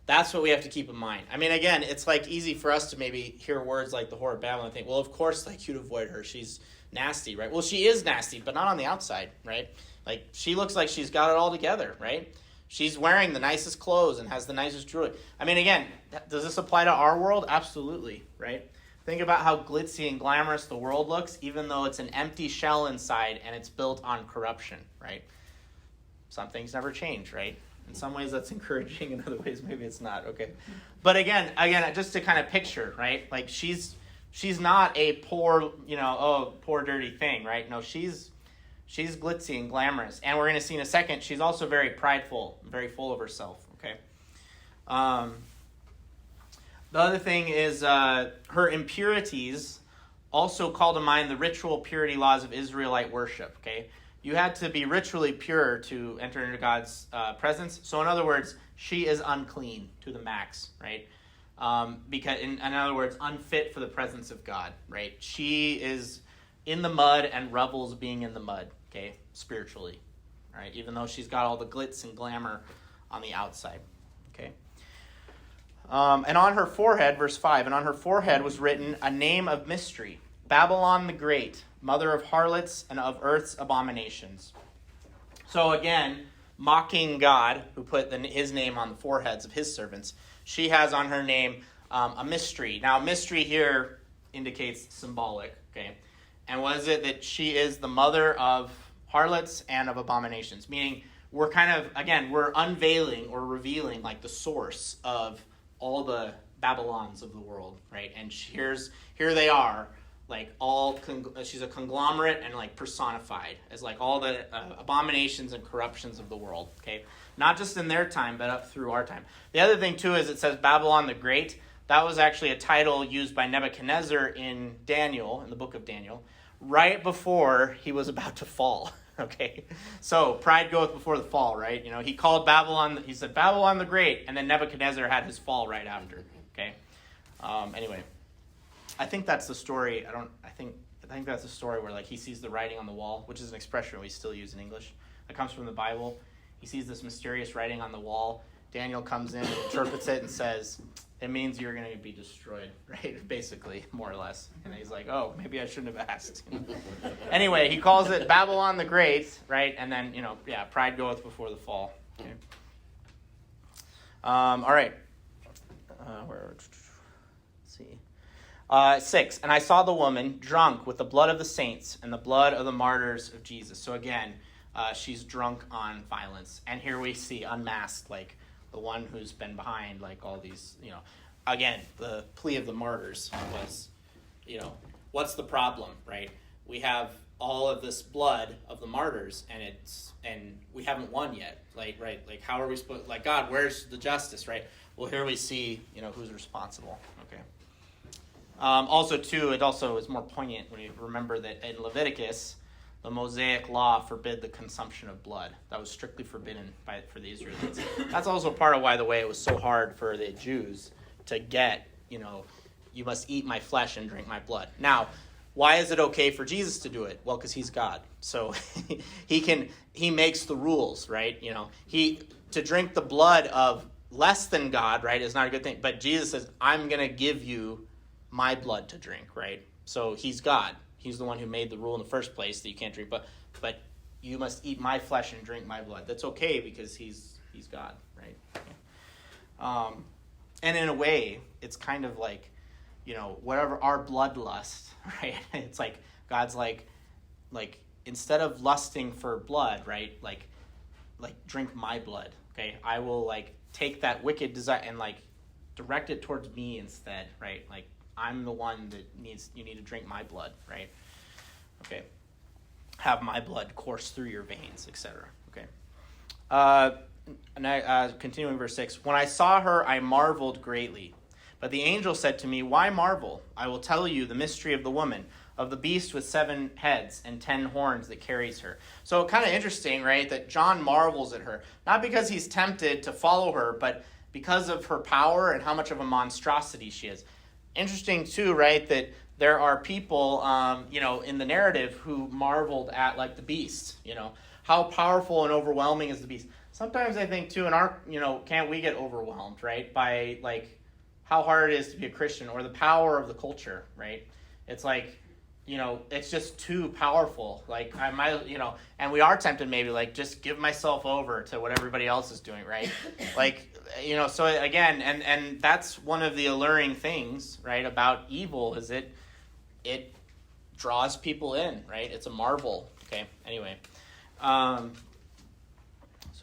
That's what we have to keep in mind. I mean, again, it's like easy for us to maybe hear words like the Whore of Babylon and think, well, of course, like you'd avoid her. She's nasty, right? Well, she is nasty, but not on the outside, right? Like she looks like she's got it all together, right? She's wearing the nicest clothes and has the nicest jewelry. I mean, again, does this apply to our world? Absolutely, right? Think about how glitzy and glamorous the world looks, even though it's an empty shell inside and it's built on corruption, right? Some things never change, right? In some ways that's encouraging, in other ways maybe it's not, okay? But again, just to kind of picture, right? Like she's not a poor, poor dirty thing, right? No, she's glitzy and glamorous. And we're going to see in a second, she's also very prideful, very full of herself, okay? The other thing is her impurities also call to mind the ritual purity laws of Israelite worship, okay? You had to be ritually pure to enter into God's presence. So in other words, she is unclean to the max, right? Because in other words, unfit for the presence of God, right? She is in the mud and revels being in the mud, okay, spiritually, right? Even though she's got all the glitz and glamour on the outside, okay? And on her forehead, verse 5, and on her forehead was written a name of mystery, Babylon the Great, mother of harlots and of earth's abominations. So again, mocking God, who put his name on the foreheads of his servants, she has on her name a mystery. Now, mystery here indicates symbolic, okay? And what is it? That she is the mother of harlots and of abominations, meaning we're we're unveiling or revealing like the source of all the Babylons of the world, right? And here they are, like she's a conglomerate and like personified as like all the abominations and corruptions of the world. Okay, not just in their time, but up through our time. The other thing too is it says Babylon the Great. That was actually a title used by Nebuchadnezzar in Daniel, in the book of Daniel, right before he was about to fall. Okay, so pride goeth before the fall, right? You know, he called Babylon, he said Babylon the Great, and then Nebuchadnezzar had his fall right after. Okay, anyway, I think that's the story. I think that's the story where like he sees the writing on the wall, which is an expression we still use in English. That comes from the Bible. He sees this mysterious writing on the wall. Daniel comes in and interprets it and says, it means you're going to be destroyed, right? Basically, more or less. And he's like, oh, maybe I shouldn't have asked. Anyway, he calls it Babylon the Great, right? And then, pride goeth before the fall. Okay. All right. Let's see. 6, and I saw the woman drunk with the blood of the saints and the blood of the martyrs of Jesus. So again, she's drunk on violence. And here we see unmasked, like, the one who's been behind, like, all these, again, the plea of the martyrs was, what's the problem, right? We have all of this blood of the martyrs, and we haven't won yet, right? Like, how are we supposed, like, God, where's the justice, right? Well, here we see, who's responsible, okay? Also, too, it also is more poignant when you remember that in Leviticus, the Mosaic law forbid the consumption of blood. That was strictly forbidden for the Israelites. That's also part of why the way it was so hard for the Jews to get, you must eat my flesh and drink my blood. Now, why is it okay for Jesus to do it? Well, because he's God. So he makes the rules, right? To drink the blood of less than God, right, is not a good thing. But Jesus says, I'm going to give you my blood to drink, right? So he's God. He's the one who made the rule in the first place that you can't drink, but you must eat my flesh and drink my blood. That's okay because he's God, right? And in a way, it's kind of like, whatever our bloodlust, right? It's like God's like instead of lusting for blood, right? Like drink my blood, okay? I will like take that wicked desire and like direct it towards me instead, right? Like I'm the one that you need to drink my blood, right? Okay. Have my blood course through your veins, etc. Okay. Continuing verse 6. When I saw her, I marveled greatly. But the angel said to me, why marvel? I will tell you the mystery of the woman, of the beast with 7 heads and 10 horns that carries her. So kind of interesting, right, that John marvels at her. Not because he's tempted to follow her, but because of her power and how much of a monstrosity she is. Interesting, too, right, that there are people, in the narrative who marveled at, like, the beast, How powerful and overwhelming is the beast? Sometimes I think, too, in our, can't we get overwhelmed, right, by, like, how hard it is to be a Christian or the power of the culture, right? It's like, it's just too powerful. Like, I might, and we are tempted maybe, like, just give myself over to what everybody else is doing, right? Like, so again, and that's one of the alluring things, right, about evil is it draws people in, right? It's a marvel, okay? Anyway, so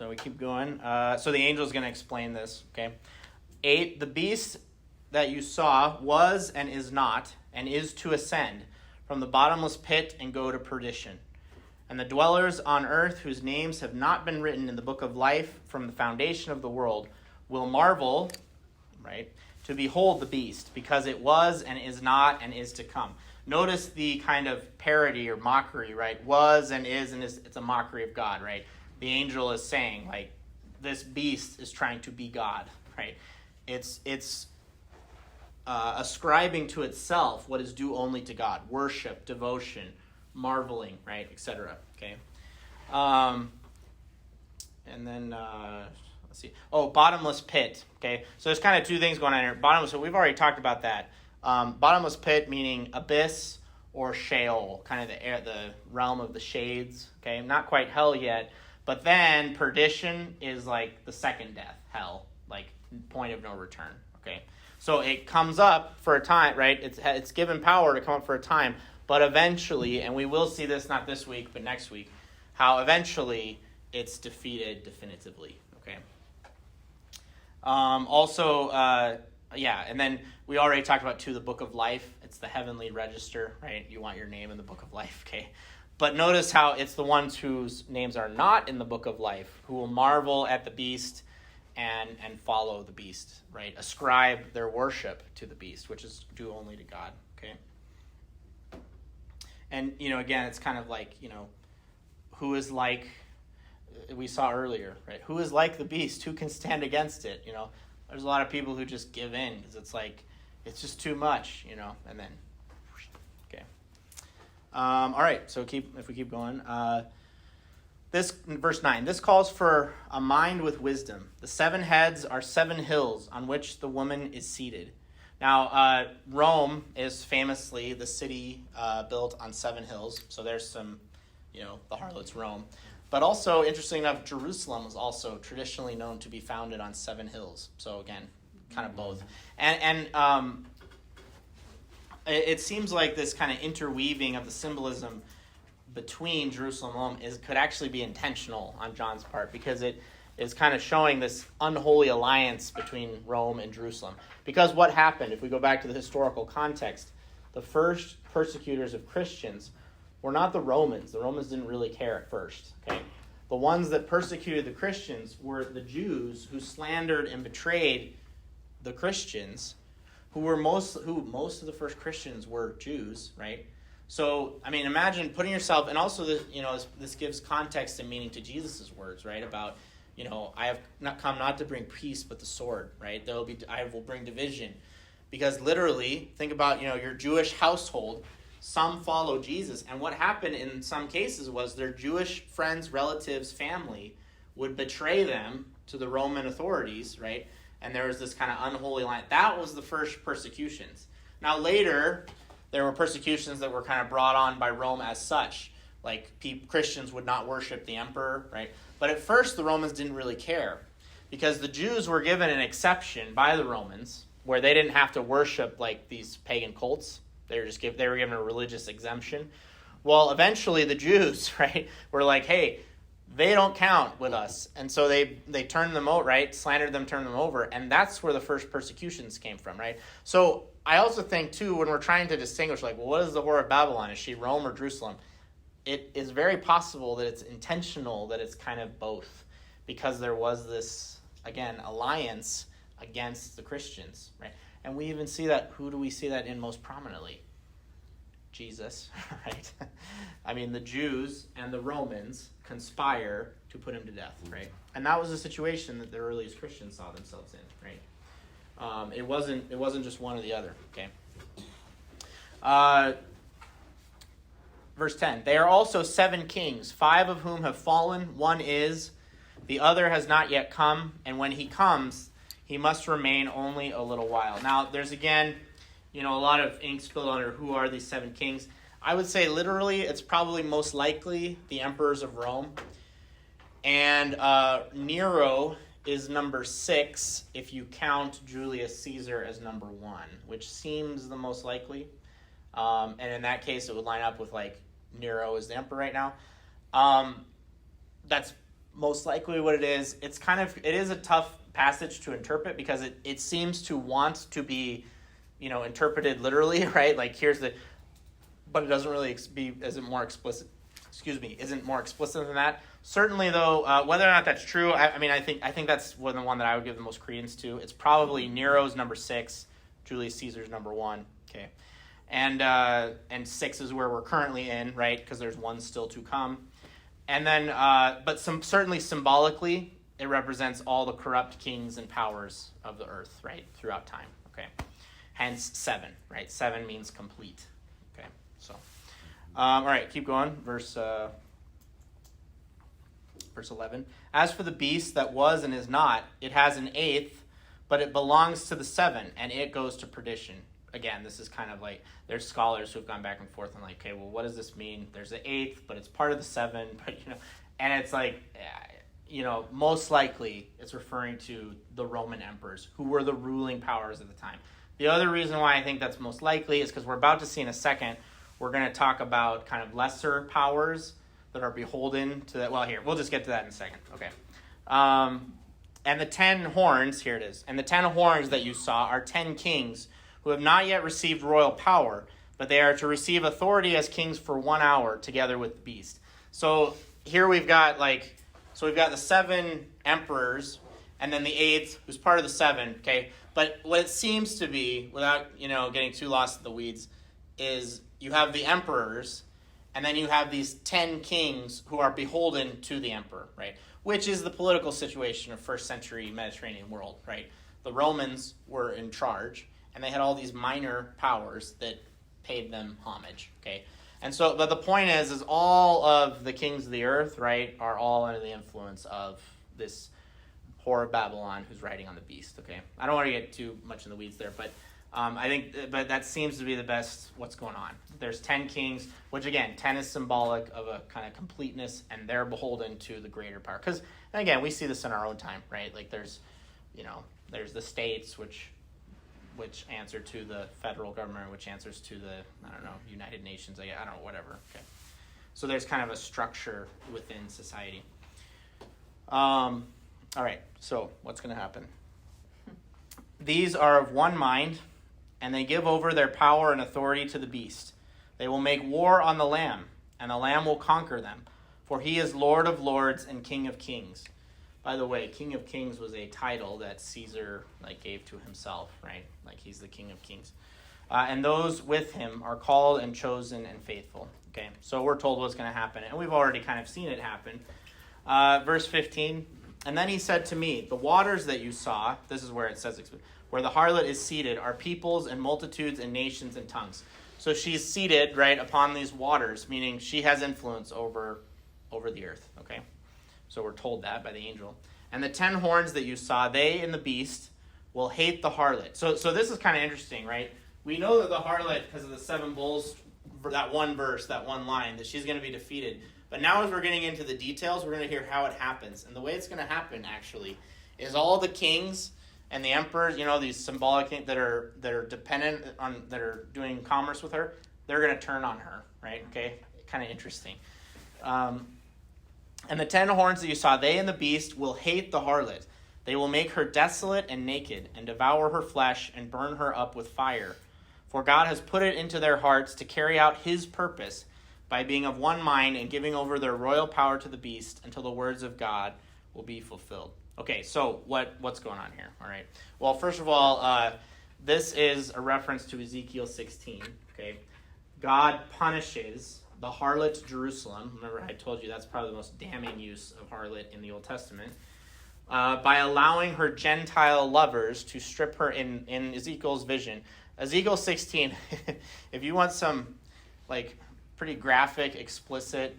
we keep going. So the angel is going to explain this, okay? 8, the beast that you saw was and is not, and is to ascend from the bottomless pit and go to perdition. And the dwellers on earth whose names have not been written in the book of life from the foundation of the world will marvel, right, to behold the beast, because it was and is not and is to come. Notice the kind of parody or mockery, right? Was and is, it's a mockery of God, right? The angel is saying, like, this beast is trying to be God, right? It's ascribing to itself what is due only to God. Worship, devotion, marveling, right, etc. Okay. And then, let's see. Oh, bottomless pit. Okay. So there's kind of 2 things going on here. Bottomless, so we've already talked about that. Bottomless pit meaning abyss or Sheol, kind of the realm of the shades. Okay. Not quite hell yet. But then perdition is like the second death, hell, like point of no return. Okay. So it comes up for a time, right? It's given power to come up for a time, but eventually, and we will see this not this week, but next week, how eventually it's defeated definitively, okay? Also, Yeah, and then we already talked about, too, the book of life. It's the heavenly register, right? You want your name in the book of life, okay? But notice how it's the ones whose names are not in the book of life who will marvel at the beast and follow the beast, right? Ascribe their worship to the beast, which is due only to God, okay? And, again, it's kind of like, who is like, we saw earlier, right? Who is like the beast? Who can stand against it? There's a lot of people who just give in because it's like, it's just too much, and then, okay. All right, so if we keep going. This, verse 9, this calls for a mind with wisdom. The 7 heads are 7 hills on which the woman is seated. Now, Rome is famously the city built on 7 hills. So there's some, the harlot's Rome. But also, interesting enough, Jerusalem was also traditionally known to be founded on 7 hills. So again, kind of both. And it seems like this kind of interweaving of the symbolism between Jerusalem and Rome could actually be intentional on John's part, because it is kind of showing this unholy alliance between Rome and Jerusalem. Because what happened, if we go back to the historical context, the first persecutors of Christians were not the Romans. The Romans didn't really care at first, okay? The ones that persecuted the Christians were the Jews who slandered and betrayed the Christians, who most of the first Christians were Jews, right? So, imagine putting yourself, and also this gives context and meaning to Jesus' words, right? About, I have not come not to bring peace, but the sword, right? I will bring division. Because literally, think about, your Jewish household, some follow Jesus. And what happened in some cases was their Jewish friends, relatives, family would betray them to the Roman authorities, right? And there was this kind of unholy line. That was the first persecutions. Now later, there were persecutions that were kind of brought on by Rome as such. Like Christians would not worship the emperor, right? But at first, the Romans didn't really care, because the Jews were given an exception by the Romans where they didn't have to worship like these pagan cults. They were given a religious exemption. Well, eventually the Jews, right, were like, hey, they don't count with us. And so they turned them out, right, slandered them, turned them over. And that's where the first persecutions came from, right? So I also think, too, when we're trying to distinguish, like, well, what is the whore of Babylon? Is she Rome or Jerusalem? It is very possible that it's intentional, that it's kind of both, because there was this, again, alliance against the Christians, right? And we even see that, who do we see that in most prominently? Jesus, right? The Jews and the Romans conspire to put him to death, right? And that was a situation that the earliest Christians saw themselves in, right? It wasn't just one or the other, okay? Verse 10, they are also 7 kings, 5 of whom have fallen, 1 is, the other has not yet come, and when he comes, he must remain only a little while. Now, there's again, a lot of ink spilled under who are these 7 kings. I would say literally it's probably most likely the emperors of Rome. And Nero is number 6 if you count Julius Caesar as number 1, which seems the most likely. And in that case, it would line up with like Nero is the emperor right now. That's most likely what it is. It is a tough passage to interpret because it seems to want to be, interpreted literally, right? Like but it doesn't really isn't more explicit than that. Certainly, though, whether or not that's true, I think that's the one that I would give the most credence to. It's probably Nero's number 6, Julius Caesar's number 1. Okay, and 6 is where we're currently in, right? Because there's 1 still to come, and then, but certainly symbolically, it represents all the corrupt kings and powers of the earth, right, throughout time. Okay, hence 7, right? 7 means complete. Okay, so, all right, keep going. Verse 11. As for the beast that was and is not, it has an 8th, but it belongs to the 7, and it goes to perdition. Again, this is kind of like, there's scholars who have gone back and forth and like, okay, well, what does this mean? There's an 8th, but it's part of the 7, but, and it's like, most likely it's referring to the Roman emperors, who were the ruling powers at the time. The other reason why I think that's most likely is because we're about to see in a second, we're going to talk about kind of lesser powers that are beholden to that. Well, here, we'll just get to that in a second. Okay. And the 10 horns, here it is, and the 10 horns that you saw are 10 kings who have not yet received royal power, but they are to receive authority as kings for 1 hour together with the beast. So here we've got we've got the 7 emperors, and then the 8th, who's part of the 7, okay? But what it seems to be, without, getting too lost in the weeds, is you have the emperors, and then you have these 10 kings who are beholden to the emperor, right? Which is the political situation of first century Mediterranean world, right? The Romans were in charge, and they had all these minor powers that paid them homage, okay? And so, but the point is all of the kings of the earth, right, are all under the influence of this whore of Babylon who's riding on the beast, okay? I don't want to get too much in the weeds there, but but that seems to be the best what's going on. There's 10 kings, which again, 10 is symbolic of a kind of completeness, and they're beholden to the greater power. Because, again, we see this in our own time, right? Like there's the states, which answer to the federal government, which answers to the, United Nations, I don't know, whatever. Okay. So there's kind of a structure within society. All right, so what's going to happen? These are of one mind, and they give over their power and authority to the beast. They will make war on the Lamb, and the Lamb will conquer them, for he is Lord of lords and King of kings. By the way, King of Kings was a title that Caesar gave to himself, right? Like he's the King of Kings. And those with him are called and chosen and faithful. Okay, so we're told what's going to happen, and we've already kind of seen it happen. Verse 15, and then he said to me, the waters that you saw, this is where it says, where the harlot is seated, are peoples and multitudes and nations and tongues. So she's seated, right, upon these waters, meaning she has influence over the earth, okay? So we're told that by the angel. And the 10 horns that you saw, they and the beast will hate the harlot. So this is kind of interesting, right? We know that the harlot, because of the 7 bulls, that one verse, that one line, that she's going to be defeated. But now as we're getting into the details, we're going to hear how it happens. And the way it's going to happen, actually, is all the kings and the emperors, these symbolic things that are dependent on, that are doing commerce with her, they're going to turn on her, right? Okay, kind of interesting. And the 10 horns that you saw, they and the beast will hate the harlot. They will make her desolate and naked, and devour her flesh, and burn her up with fire. For God has put it into their hearts to carry out his purpose by being of one mind and giving over their royal power to the beast until the words of God will be fulfilled. Okay, so what's going on here? All right. Well, first of all, this is a reference to Ezekiel 16. Okay, God punishes the harlot Jerusalem. Remember, I told you that's probably the most damning use of harlot in the Old Testament, by allowing her Gentile lovers to strip her in Ezekiel's vision. Ezekiel 16, if you want some pretty graphic, explicit,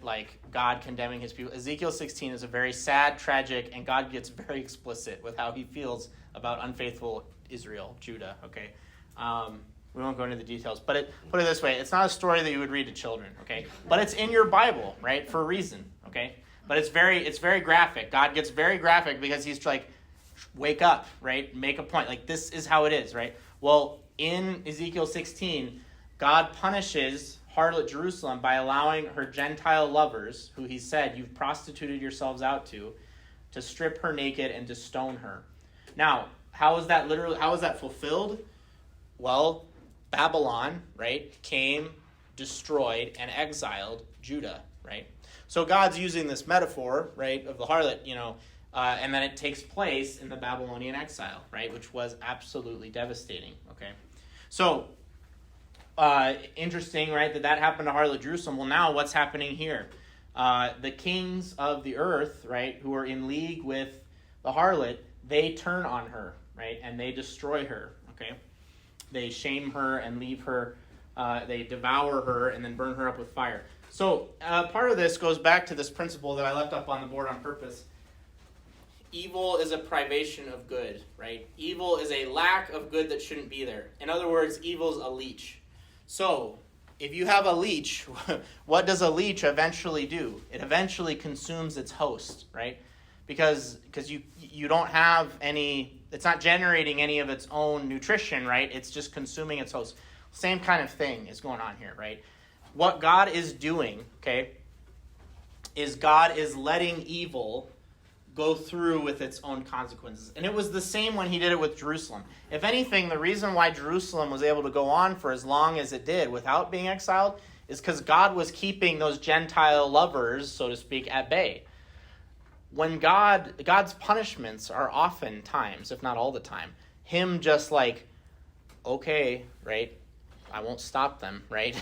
God condemning his people, Ezekiel 16 is a very sad, tragic, and God gets very explicit with how he feels about unfaithful Israel, Judah, okay? We won't go into the details, but put it this way, it's not a story that you would read to children, okay? But it's in your Bible, right, for a reason, okay? But it's very graphic. God gets very graphic because he's wake up, right? Make a point. This is how it is, right? Well, in Ezekiel 16, God punishes harlot Jerusalem by allowing her Gentile lovers, who he said you've prostituted yourselves out to strip her naked and to stone her. Now, how is that fulfilled? Well, Babylon, right, came, destroyed, and exiled Judah, right? So God's using this metaphor, right, of the harlot, and then it takes place in the Babylonian exile, right, which was absolutely devastating, okay? So, interesting, right, that happened to harlot Jerusalem. Well, now what's happening here? The kings of the earth, right, who are in league with the harlot, they turn on her, right, and they destroy her, okay? They shame her and leave her, they devour her and then burn her up with fire. So part of this goes back to this principle that I left up on the board on purpose. Evil is a privation of good, right? Evil is a lack of good that shouldn't be there. In other words, evil's a leech. So if you have a leech, what does a leech eventually do? It eventually consumes its host, right? Because you don't have any, it's not generating any of its own nutrition, right? It's just consuming its host. Same kind of thing is going on here, right? What God is doing, okay, is God is letting evil go through with its own consequences. And it was the same when he did it with Jerusalem. If anything, the reason why Jerusalem was able to go on for as long as it did without being exiled is because God was keeping those Gentile lovers, so to speak, at bay. When God's punishments are oftentimes, if not all the time, him just like, okay, right, I won't stop them, right?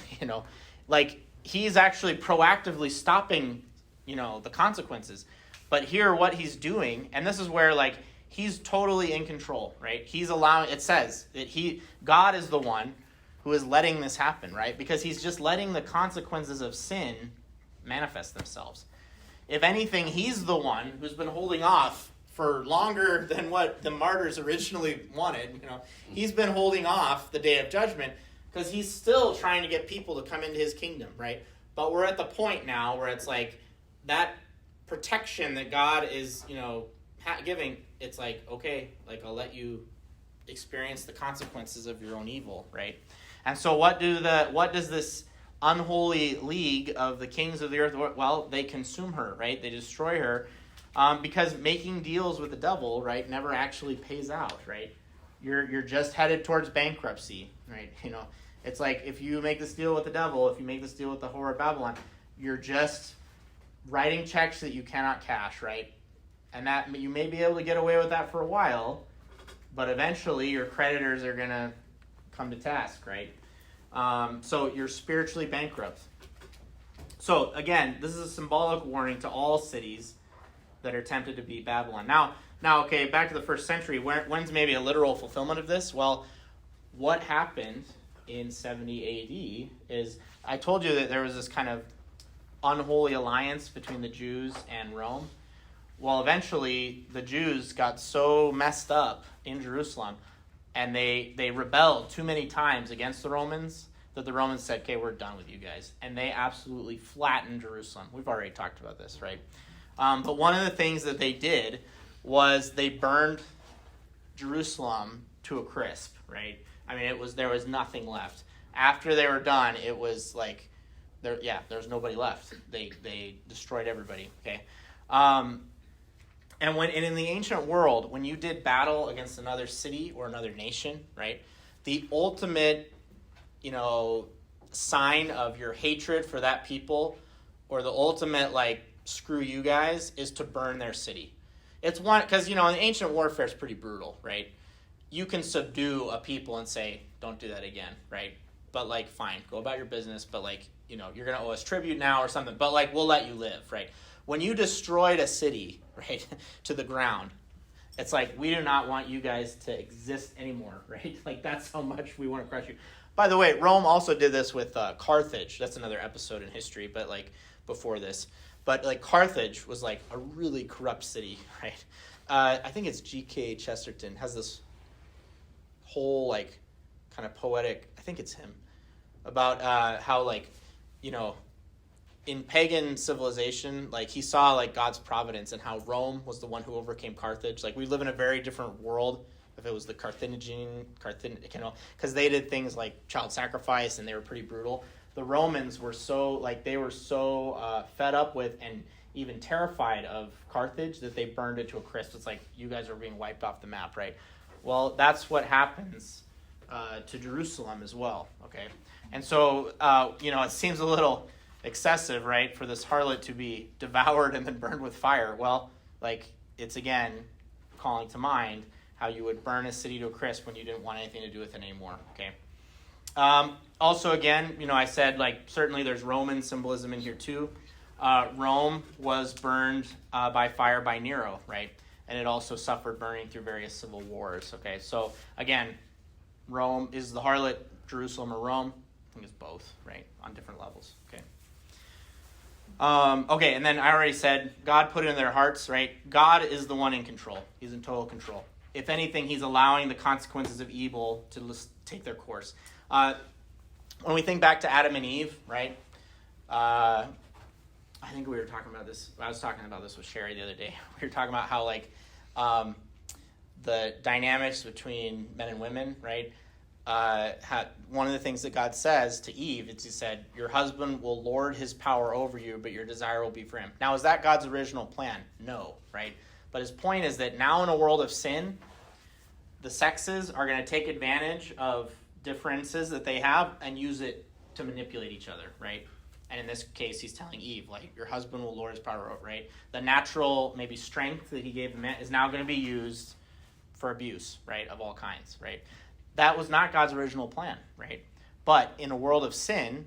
Like he's actually proactively stopping, the consequences. But here what he's doing, and this is where like he's totally in control, right? He's allowing, it says that God is the one who is letting this happen, right? Because he's just letting the consequences of sin manifest themselves. If anything, he's the one who's been holding off for longer than what the martyrs originally wanted. He's been holding off the day of judgment because he's still trying to get people to come into his kingdom, right? But we're at the point now where it's like that protection that God is, giving, it's like, okay, like I'll let you experience the consequences of your own evil, right? And so what does this unholy league of the kings of the earth, well, they consume her, right? They destroy her because making deals with the devil, right, never actually pays out, right? You're just headed towards bankruptcy, right? It's like if you make this deal with the devil, if you make this deal with the whore of Babylon, you're just writing checks that you cannot cash, right? And that you may be able to get away with that for a while, but eventually your creditors are going to come to task, right? So you're spiritually bankrupt. So again, this is a symbolic warning to all cities that are tempted to be Babylon. Now, okay, back to the first century. When's maybe a literal fulfillment of this? Well, what happened in 70 AD is, I told you that there was this kind of unholy alliance between the Jews and Rome. Well, eventually the Jews got so messed up in Jerusalem and they rebelled too many times against the Romans that the Romans said, okay, we're done with you guys. And they absolutely flattened Jerusalem. We've already talked about this, right? But one of the things that they did was they burned Jerusalem to a crisp, right? I mean, there was nothing left. After they were done, it was like, there's nobody left. They destroyed everybody, okay? And in the ancient world, when you did battle against another city or another nation, right, the ultimate, sign of your hatred for that people, or the ultimate, like, screw you guys, is to burn their city. It's one, because, in ancient warfare, it's pretty brutal, right? You can subdue a people and say, don't do that again, right? But, like, fine, go about your business, but, like, you're going to owe us tribute now or something, but, like, we'll let you live, right? When you destroyed a city, right, to the ground, it's like, we do not want you guys to exist anymore, right? Like, that's how much we want to crush you. By the way, Rome also did this with Carthage. That's another episode in history, but, like, before this. But, like, Carthage was, like, a really corrupt city, right? I think it's G.K. Chesterton has this whole, like, kind of poetic, I think it's him, about how, like, in pagan civilization, like, he saw, like, God's providence and how Rome was the one who overcame Carthage. Like, we live in a very different world if it was the Carthaginian, because they did things like child sacrifice and they were pretty brutal. The Romans were so fed up with and even terrified of Carthage that they burned it to a crisp. It's like, you guys are being wiped off the map, right? Well, that's what happens to Jerusalem as well, okay? And so, it seems a little excessive, right, for this harlot to be devoured and then burned with fire. Well, like, it's again calling to mind how you would burn a city to a crisp when you didn't want anything to do with it anymore, okay? Also, again, I said, like, certainly there's Roman symbolism in here too. Rome was burned by fire by Nero, right? And it also suffered burning through various civil wars, okay? So, again, Rome is the harlot, Jerusalem or Rome? I think it's both, right? On different levels, okay? Okay, and then I already said, God put it in their hearts, right? God is the one in control. He's in total control. If anything, he's allowing the consequences of evil to just take their course. When we think back to Adam and Eve, right? I think we were talking about this. I was talking about this with Sherry the other day. We were talking about how, like, the dynamics between men and women, right? One of the things that God says to Eve is he said, your husband will lord his power over you, but your desire will be for him. Now, is that God's original plan? No, right? But his point is that now in a world of sin, the sexes are going to take advantage of differences that they have and use it to manipulate each other, right? And in this case, he's telling Eve, like, your husband will lord his power over, right? The natural, maybe, strength that he gave the man is now going to be used for abuse, right, of all kinds, right? That was not God's original plan, right? But in a world of sin,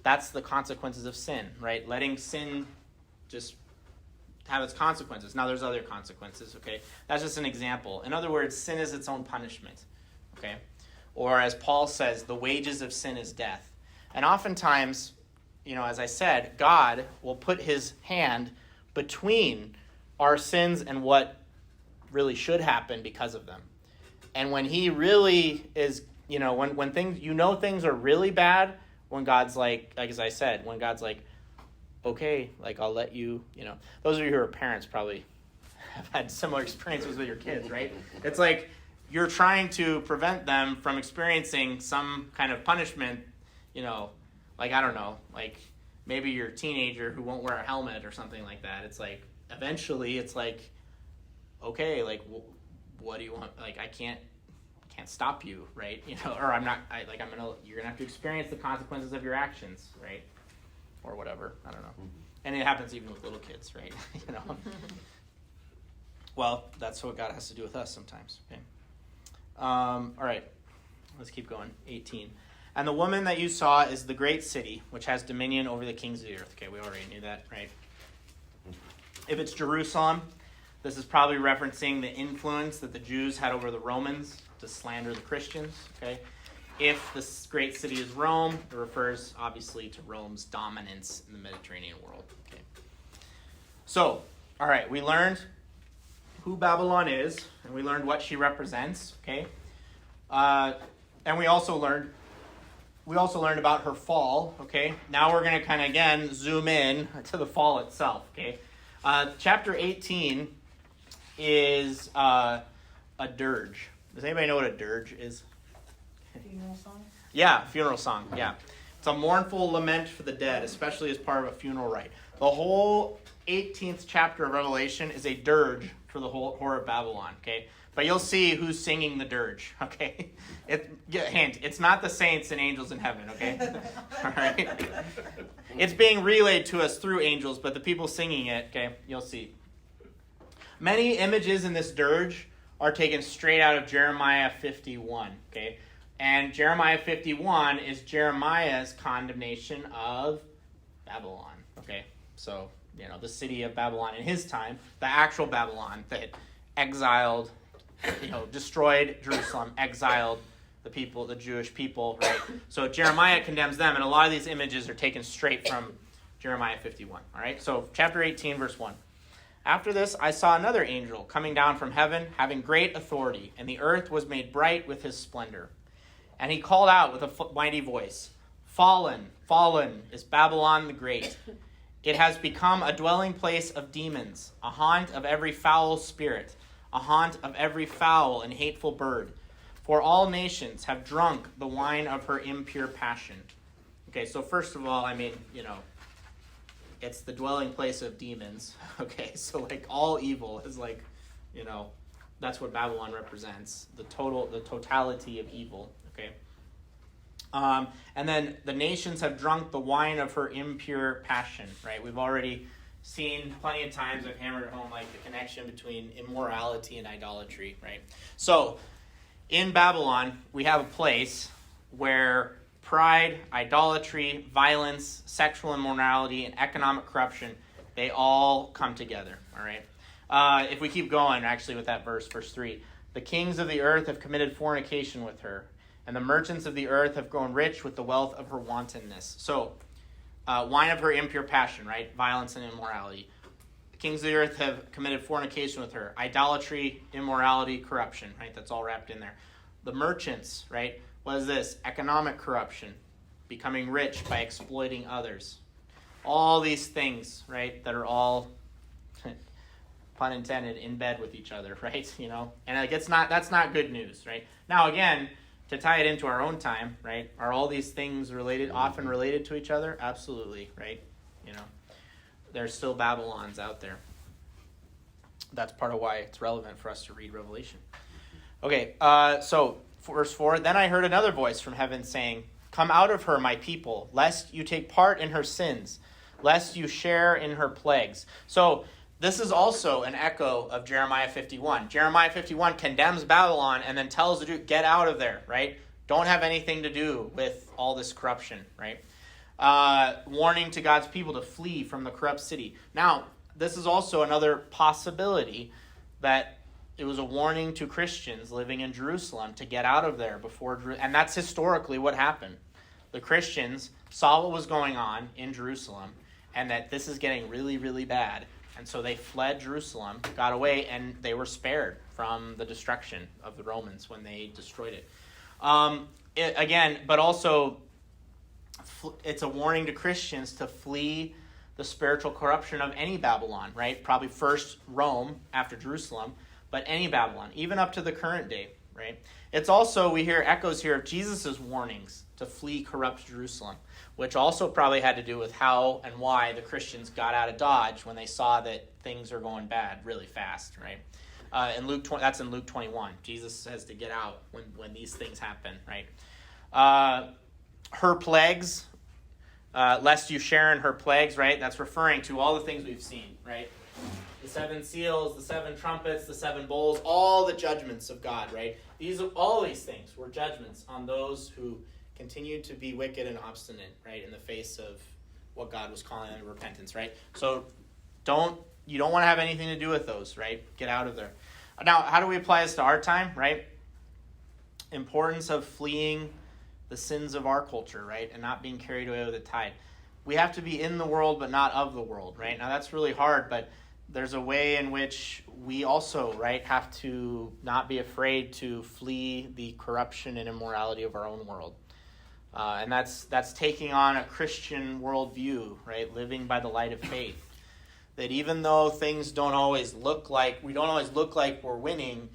that's the consequences of sin, right? Letting sin just have its consequences. Now, there's other consequences, okay? That's just an example. In other words, sin is its own punishment, okay? Or as Paul says, the wages of sin is death. And oftentimes, as I said, God will put his hand between our sins and what really should happen because of them. And when he really is, when things, things are really bad, when God's like as I said, when God's like, okay, like I'll let you, those of you who are parents probably have had similar experiences with your kids, right? It's like you're trying to prevent them from experiencing some kind of punishment, like, I don't know, like maybe your teenager who won't wear a helmet or something like that. It's like, eventually it's like, okay, like, what do you want? Like, I can't stop you, right? Or you're gonna have to experience the consequences of your actions, right? Or whatever, I don't know. And it happens even with little kids, right? Well, that's what God has to do with us sometimes, okay? All right, let's keep going. 18. And the woman that you saw is the great city, which has dominion over the kings of the earth. Okay, we already knew that, right? If it's Jerusalem, this is probably referencing the influence that the Jews had over the Romans to slander the Christians, okay? If this great city is Rome, it refers obviously to Rome's dominance in the Mediterranean world, okay? So, all right, we learned who Babylon is, and we learned what she represents, okay? And we also learned about her fall, okay? Now we're going to kind of, again, zoom in to the fall itself, okay? Chapter 18 is a dirge. Does anybody know what a dirge is? Funeral song? Yeah, funeral song, yeah. It's a mournful lament for the dead, especially as part of a funeral rite. The whole 18th chapter of Revelation is a dirge for the whole horror of Babylon, okay? But you'll see who's singing the dirge, okay? Hint, it's not the saints and angels in heaven, okay? All right? It's being relayed to us through angels, but the people singing it, okay, you'll see. Many images in this dirge are taken straight out of Jeremiah 51, okay? And Jeremiah 51 is Jeremiah's condemnation of Babylon, okay? So, the city of Babylon in his time, the actual Babylon that exiled, destroyed Jerusalem, exiled the people, the Jewish people, right? So Jeremiah condemns them, and a lot of these images are taken straight from Jeremiah 51, all right? So chapter 18, verse 1. After this, I saw another angel coming down from heaven, having great authority, and the earth was made bright with his splendor. And he called out with a mighty voice, "Fallen, fallen is Babylon the Great. It has become a dwelling place of demons, a haunt of every foul spirit, a haunt of every foul and hateful bird. For all nations have drunk the wine of her impure passion." Okay, so first of all, it's the dwelling place of demons. Okay, so like all evil is like, that's what Babylon represents. The totality of evil. Okay. And then the nations have drunk the wine of her impure passion, right? We've already seen plenty of times, I've hammered home like the connection between immorality and idolatry, right? So in Babylon, we have a place where pride, idolatry, violence, sexual immorality, and economic corruption, they all come together, all right? If we keep going, actually, with that verse 3, the kings of the earth have committed fornication with her, and the merchants of the earth have grown rich with the wealth of her wantonness. So, wine of her impure passion, right? Violence and immorality. The kings of the earth have committed fornication with her. Idolatry, immorality, corruption, right? That's all wrapped in there. The merchants, right? What is this? Economic corruption. Becoming rich by exploiting others. All these things, right? That are all, pun intended, in bed with each other, right? And that's not good news, right? Now, again, to tie it into our own time, right? Are all these things often related to each other? Absolutely, right? There's still Babylons out there. that's part of why it's relevant for us to read Revelation. Okay, so verse 4, then I heard another voice from heaven saying, come out of her, my people, lest you take part in her sins, lest you share in her plagues. So this is also an echo of Jeremiah 51. Jeremiah 51 condemns Babylon and then tells the Jew, get out of there, right? Don't have anything to do with all this corruption, right? Warning to God's people to flee from the corrupt city. Now, this is also another possibility that it was a warning to Christians living in Jerusalem to get out of there and that's historically what happened. The Christians saw what was going on in Jerusalem and that this is getting really, really bad. And so they fled Jerusalem, got away, and they were spared from the destruction of the Romans when they destroyed it. But also it's a warning to Christians to flee the spiritual corruption of any Babylon, right? Probably first Rome after Jerusalem, but any Babylon, even up to the current day, right? It's also, we hear echoes here of Jesus' warnings to flee corrupt Jerusalem, which also probably had to do with how and why the Christians got out of Dodge when they saw that things are going bad really fast, right? In Luke 20, that's in Luke 21. Jesus says to get out when these things happen, right? Her plagues, lest you share in her plagues, right? That's referring to all the things we've seen, right? The 7 seals, the 7 trumpets, the 7 bowls, all the judgments of God, right? All these things were judgments on those who continued to be wicked and obstinate, right, in the face of what God was calling them repentance, right? So you don't want to have anything to do with those, right? Get out of there. Now, how do we apply this to our time, right? Importance of fleeing the sins of our culture, right, and not being carried away with the tide. We have to be in the world but not of the world, right? Now, that's really hard, but there's a way in which we also, right, have to not be afraid to flee the corruption and immorality of our own world. And that's taking on a Christian worldview, right, living by the light of faith. That even though things don't always look like we're winning,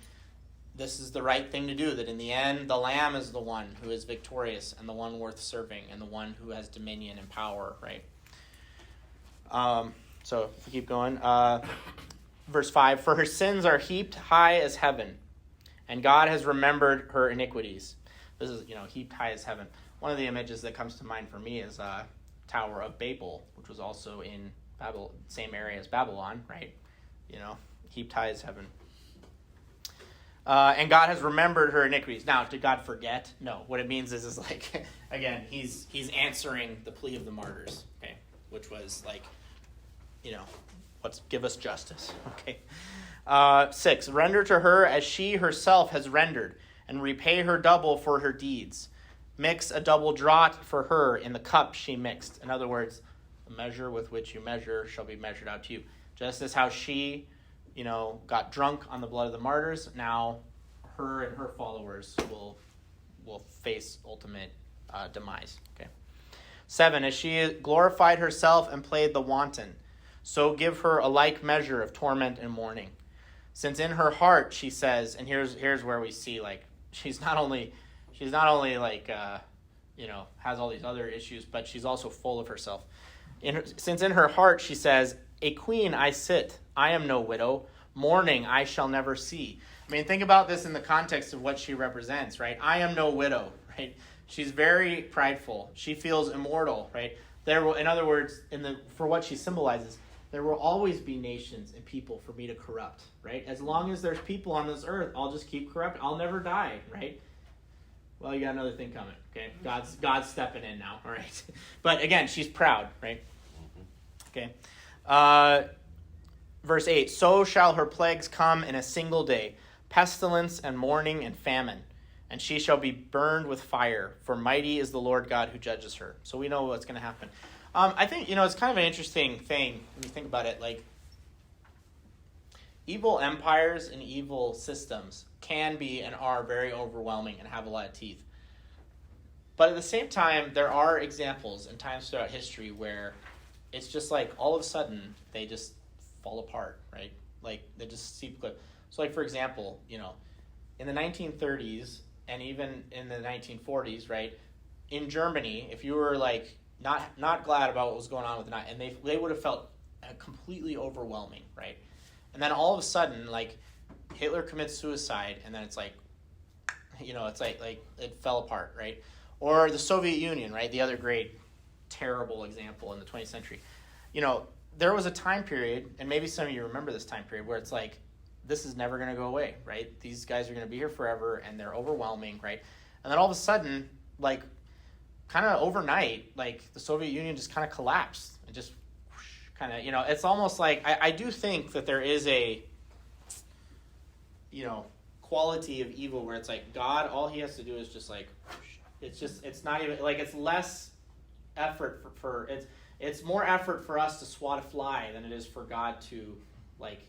this is the right thing to do. That in the end, the Lamb is the one who is victorious and the one worth serving and the one who has dominion and power, right? So if we keep going, verse 5, for her sins are heaped high as heaven, and God has remembered her iniquities. This is, heaped high as heaven. One of the images that comes to mind for me is Tower of Babel, which was also in same area as Babylon, right? Heaped high as heaven. And God has remembered her iniquities. Now, did God forget? No. What it means is like, again, he's answering the plea of the martyrs, okay, which was like, let's give us justice, okay. 6, render to her as she herself has rendered, and repay her double for her deeds. Mix a double draught for her in the cup she mixed. In other words, the measure with which you measure shall be measured out to you. Just as how she, got drunk on the blood of the martyrs, now her and her followers will face ultimate demise. Okay. 7, as she glorified herself and played the wanton, so give her a like measure of torment and mourning. Since in her heart, she says, and here's where we see, like, she's not only like, has all these other issues, but she's also full of herself. Since in her heart, she says, a queen I sit, I am no widow, mourning I shall never see. I mean, think about this in the context of what she represents, right? I am no widow, right? She's very prideful. She feels immortal, right? In other words, for what she symbolizes, there will always be nations and people for me to corrupt, right? As long as there's people on this earth, I'll just keep corrupting. I'll never die, right? Well, you got another thing coming, okay? God's stepping in now, all right? But again, she's proud, right? Okay. Verse 8, so shall her plagues come in a single day, pestilence and mourning and famine, and she shall be burned with fire, for mighty is the Lord God who judges her. So we know what's going to happen. I think, it's kind of an interesting thing when you think about it. Like, evil empires and evil systems can be and are very overwhelming and have a lot of teeth. But at the same time, there are examples and times throughout history where it's just like all of a sudden they just fall apart, right? Like they just seep cliff. So like, for example, in the 1930s and even in the 1940s, right? In Germany, if you were like not glad about what was going on with the night, and they would have felt completely overwhelming, right? And then all of a sudden, like, Hitler commits suicide, and then it's like, it's like it fell apart, right? Or the Soviet Union, right? The other great terrible example in the 20th century. There was a time period, and maybe some of you remember this time period, where it's like, this is never going to go away, right? These guys are going to be here forever, and they're overwhelming, right? And then all of a sudden, like, kind of overnight, like, the Soviet Union just kind of collapsed. And just kind of, it's almost like, I do think that there is a, quality of evil where it's like, God, all he has to do is just like, it's not even, like, it's less effort for it's more effort for us to swat a fly than it is for God to, like,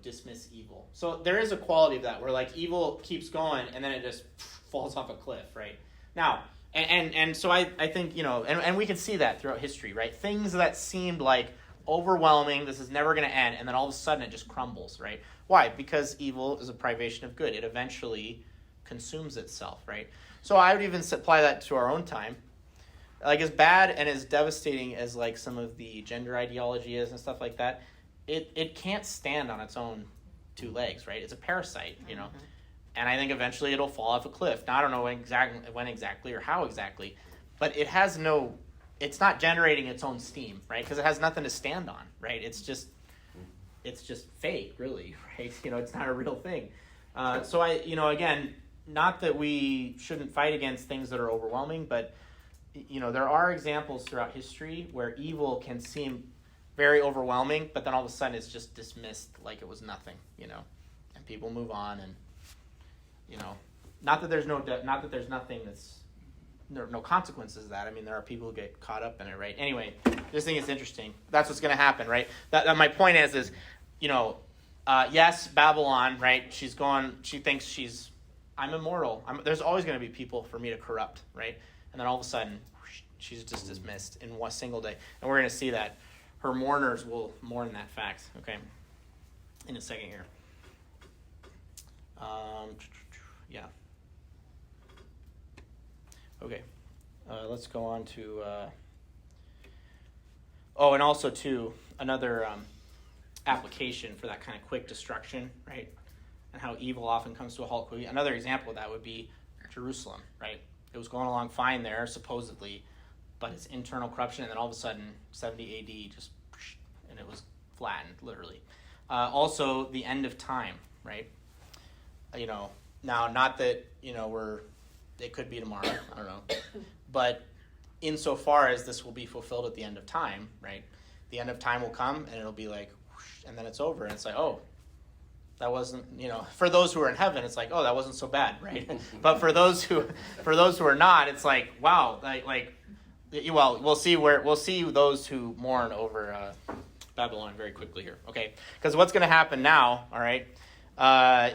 dismiss evil. So there is a quality of that where, like, evil keeps going and then it just falls off a cliff, right? Now, and so I think, and we can see that throughout history, right? Things that seemed like overwhelming, this is never going to end, and then all of a sudden it just crumbles, right? Why? Because evil is a privation of good. It eventually consumes itself, right? So I would even apply that to our own time. Like, as bad and as devastating as, like, some of the gender ideology is and stuff like that, it can't stand on its own two legs, right? It's a parasite, And I think eventually it'll fall off a cliff. Now, I don't know when exactly or how exactly, but it's not generating its own steam, right? Because it has nothing to stand on, right? It's just fake, really, right? It's not a real thing. So again, not that we shouldn't fight against things that are overwhelming, but there are examples throughout history where evil can seem very overwhelming, but then all of a sudden it's just dismissed like it was nothing, and people move on, and not that there's nothing that's there are no consequences of that. I mean, there are people who get caught up in it, right? Anyway, this thing is interesting. That's what's going to happen, right? That my point is yes, Babylon, right? She thinks I'm immortal. There's always going to be people for me to corrupt, right? And then all of a sudden, she's just dismissed in one single day. And we're going to see that. Her mourners will mourn that fact, okay? In a second here. Yeah. Okay. Let's go on to... and also, too, another application for that kind of quick destruction, right? And how evil often comes to a halt. Another example of that would be Jerusalem, right? It was going along fine there, supposedly, but it's internal corruption, and then all of a sudden, 70 AD, and it was flattened, literally. Also, the end of time, right? Now, not that, it could be tomorrow, I don't know. But insofar as this will be fulfilled at the end of time, right? The end of time will come, and it'll be like, whoosh, and then it's over, and it's like, oh, that wasn't, for those who are in heaven, it's like, oh, that wasn't so bad, right? But for those who are not, it's like, wow, we'll see those who mourn over Babylon very quickly here, okay? Because what's going to happen now, all right?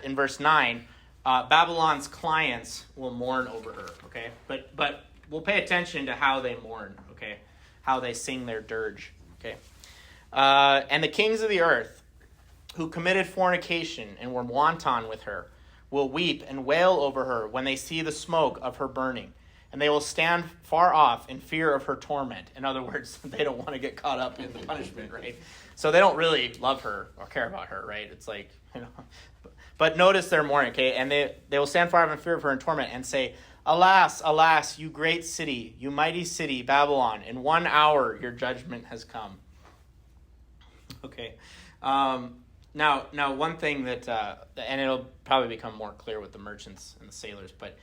In verse 9, Babylon's clients will mourn over her, okay? But we'll pay attention to how they mourn, okay? How they sing their dirge, okay? And the kings of the earth, who committed fornication and were wanton with her, will weep and wail over her when they see the smoke of her burning. And they will stand far off in fear of her torment. In other words, they don't want to get caught up in the punishment, right? So they don't really love her or care about her, right? It's like, But notice their mourning, okay? And they will stand far off in fear of her in torment and say, alas, alas, you great city, you mighty city, Babylon, in 1 hour your judgment has come. Okay. Now, one thing that, and it'll probably become more clear with the merchants and the sailors, but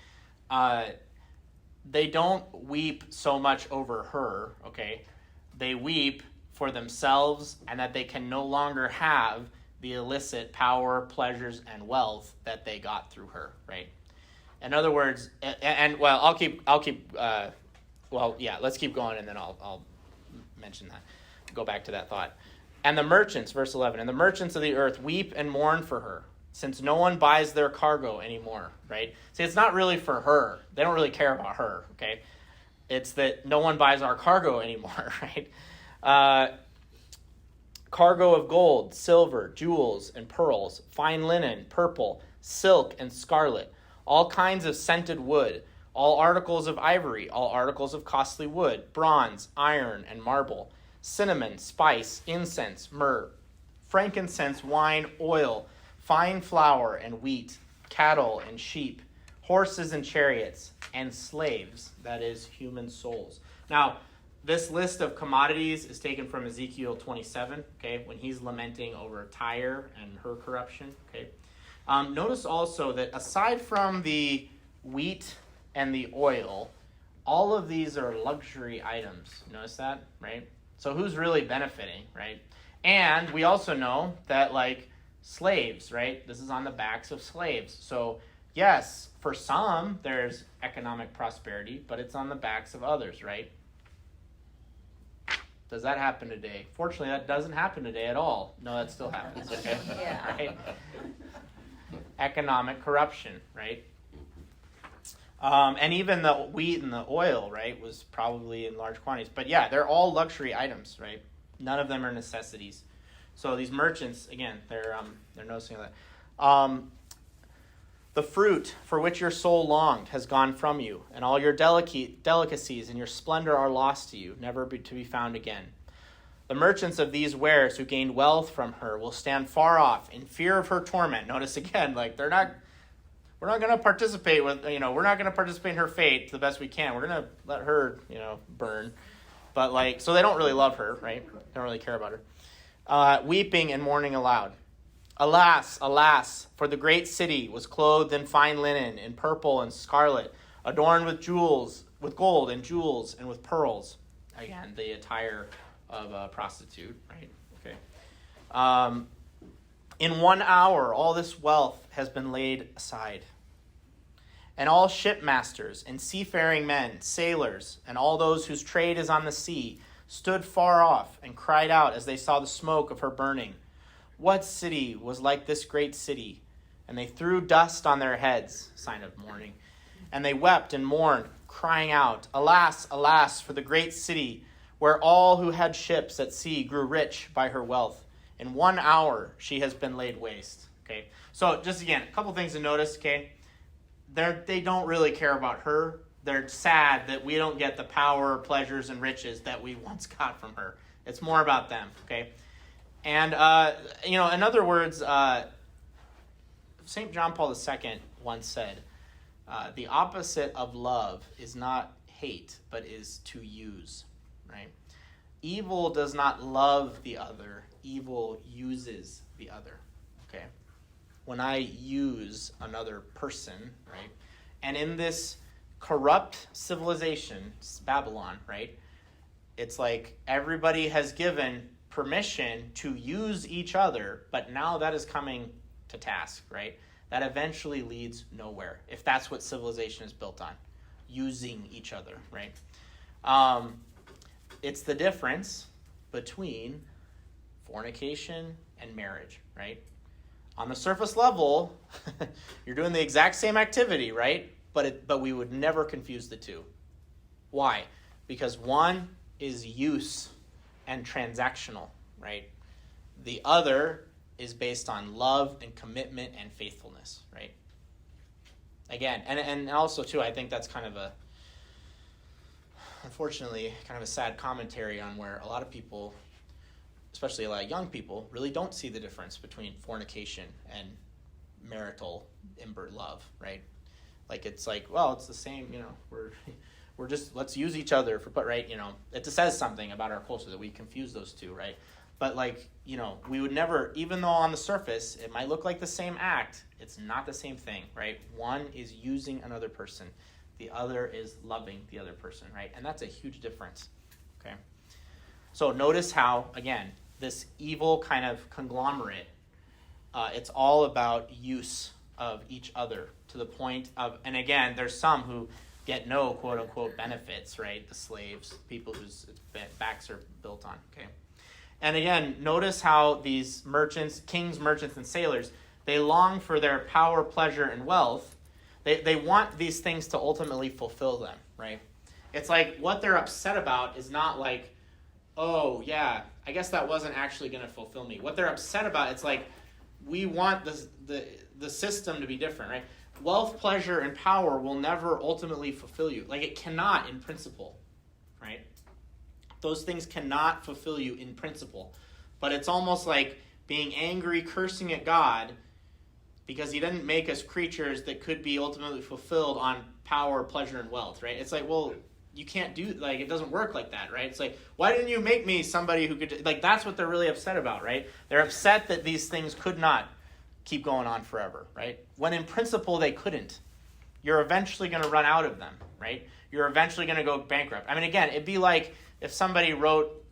they don't weep so much over her, okay? They weep for themselves and that they can no longer have the illicit power, pleasures, and wealth that they got through her, right? In other words, let's keep going, and then I'll mention that. Go back to that thought. And the merchants, verse 11, and the merchants of the earth weep and mourn for her, since no one buys their cargo anymore, right? See, it's not really for her. They don't really care about her, okay? It's that no one buys our cargo anymore, right? Cargo of gold, silver, jewels, and pearls, fine linen, purple, silk, and scarlet, all kinds of scented wood, all articles of ivory, all articles of costly wood, bronze, iron, and marble, cinnamon, spice, incense, myrrh, frankincense, wine, oil, fine flour and wheat, cattle and sheep, horses and chariots, and slaves, that is, human souls. Now, this list of commodities is taken from Ezekiel 27, okay, when he's lamenting over Tyre and her corruption, okay. Notice also that aside from the wheat and the oil, all of these are luxury items. Notice that, right? So who's really benefiting, right? And we also know that, like, slaves, right? This is on the backs of slaves. So, yes, for some, there's economic prosperity, but it's on the backs of others, right? Does that happen today? Fortunately, that doesn't happen today at all. No, that still happens, okay? Yeah. Right? Economic corruption, right? And even the wheat and the oil, right, was probably in large quantities. But yeah, they're all luxury items, right? None of them are necessities. So these merchants, again, they're noticing that. The fruit for which your soul longed has gone from you, and all your delicacies and your splendor are lost to you, never to be found again. The merchants of these wares who gained wealth from her will stand far off in fear of her torment. Notice again, like we're not going to participate we're not going to participate in her fate to the best we can. We're going to let her, burn. But so they don't really love her, right? They don't really care about her. Weeping and mourning aloud. Alas, alas, for the great city was clothed in fine linen, in purple and scarlet, adorned with jewels, with gold and jewels and with pearls. Again, the attire of a prostitute, right? Okay. In 1 hour, all this wealth has been laid aside. And all shipmasters and seafaring men, sailors, and all those whose trade is on the sea, stood far off and cried out as they saw the smoke of her burning. What city was like this great city? And they threw dust on their heads, sign of mourning. And they wept and mourned, crying out, Alas, alas, for the great city, where all who had ships at sea grew rich by her wealth. In 1 hour she has been laid waste. Okay, so just again, a couple things to notice, okay? They don't really care about her. They're sad that we don't get the power, pleasures, and riches that we once got from her. It's more about them, okay? And, in other words, St. John Paul II once said, the opposite of love is not hate, but is to use, right? Evil does not love the other. Evil uses the other, okay? When I use another person, right? And in this corrupt civilization, Babylon, right? It's like everybody has given permission to use each other, but now that is coming to task, right? That eventually leads nowhere, if that's what civilization is built on, using each other, right? It's the difference between fornication and marriage, right? On the surface level, you're doing the exact same activity, right? But we would never confuse the two. Why? Because one is use and transactional, right? The other is based on love and commitment and faithfulness, right? Again, and also too, I think that's kind of unfortunately, kind of a sad commentary on where a lot of people, especially a lot of young people, really don't see the difference between fornication and marital love, right? Like it's like, well, it's the same, we're just, let's use each other but right, it says something about our culture that we confuse those two, right? But we would never, even though on the surface it might look like the same act, it's not the same thing, right? One is using another person. The other is loving the other person, right? And that's a huge difference, okay? So notice how, again, this evil kind of conglomerate, it's all about use of each other to the point of, and again, there's some who get no quote-unquote benefits, right? The slaves, people whose backs are built on, okay? And again, notice how these merchants, kings, merchants, and sailors, they long for their power, pleasure, and wealth. They want these things to ultimately fulfill them, right? It's like what they're upset about is not like, oh, yeah, I guess that wasn't actually going to fulfill me. What they're upset about, it's like, we want the system to be different, right? Wealth, pleasure, and power will never ultimately fulfill you. Like, it cannot in principle, right? Those things cannot fulfill you in principle. But it's almost like being angry, cursing at God, because he didn't make us creatures that could be ultimately fulfilled on power, pleasure, and wealth, right? It's like, well, you can't do, like, it doesn't work like that, right? It's like, why didn't you make me somebody who could, like, that's what they're really upset about, right? They're upset that these things could not keep going on forever, right? When in principle they couldn't. You're eventually going to run out of them, right? You're eventually going to go bankrupt. I mean, again, it'd be like if somebody wrote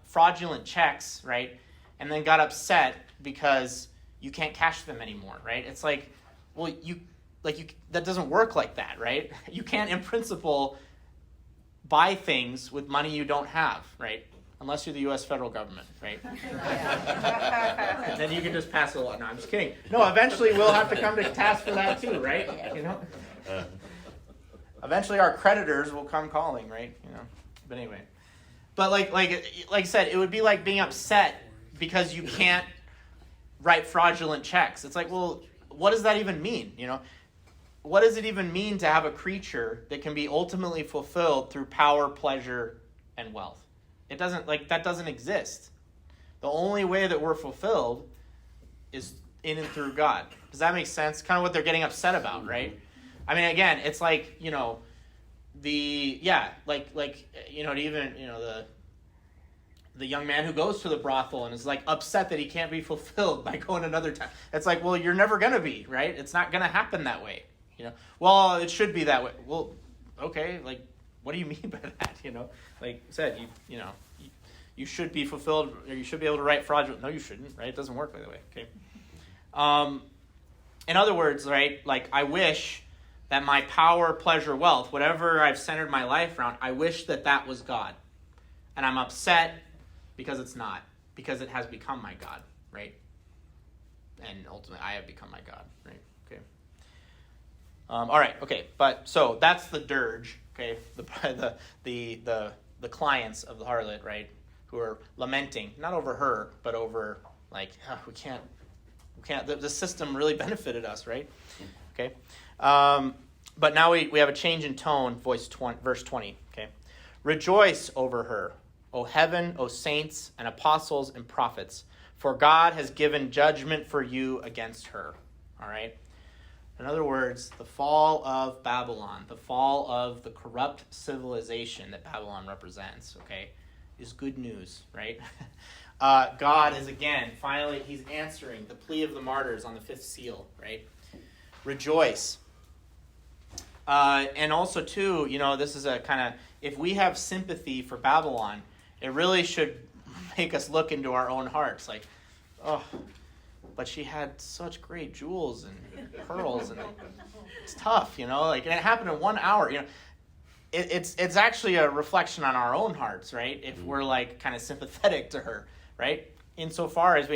fraudulent checks, right, and then got upset because you can't cash them anymore, right? It's like, well, that doesn't work like that, right? You can't, in principle, buy things with money you don't have, right? Unless you're the U.S. federal government, right? Then you can just pass a law. No, I'm just kidding. No, eventually we'll have to come to task for that too, right? You know. Eventually our creditors will come calling, right? You know. But anyway, but like I said, it would be like being upset because you can't write fraudulent checks. It's like, well, what does that even mean? You know, what does it even mean to have a creature that can be ultimately fulfilled through power, pleasure, and wealth? It doesn't, like, that doesn't exist. The only way that we're fulfilled is in and through God. Does that make sense? Kind of what they're getting upset about, right? I mean, again, it's like, you know, the young man who goes to the brothel and is like upset that he can't be fulfilled by going another time. It's like, well, you're never going to be, right? It's not going to happen that way. You know, well, it should be that way. Well, okay, like, what do you mean by that? You know, like I said, you should be fulfilled, or you should be able to write fraudulent. No, you shouldn't, right? It doesn't work that way. Okay. In other words, right? Like, I wish that my power, pleasure, wealth, whatever I've centered my life around, I wish that was God, and I'm upset because it's not, because it has become my God, right? And ultimately, I have become my God, right? Okay. All right. Okay. But so that's the dirge. Okay, the clients of the harlot, right, who are lamenting, not over her, but over, like, oh, we can't, the system really benefited us, right? Okay, but now we have a change in tone, verse 20, okay? Rejoice over her, O heaven, O saints, and apostles and prophets, for God has given judgment for you against her, all right? In other words, the fall of Babylon, the fall of the corrupt civilization that Babylon represents, okay, is good news, right? God is, again, finally, he's answering the plea of the martyrs on the fifth seal, right? Rejoice. And also, too, you know, this is a kind of, if we have sympathy for Babylon, it really should make us look into our own hearts, like, oh, but she had such great jewels and pearls, and it's tough, you know, like, and it happened in 1 hour, you know. It's actually a reflection on our own hearts, right? If we're, like, kind of sympathetic to her, right? Insofar as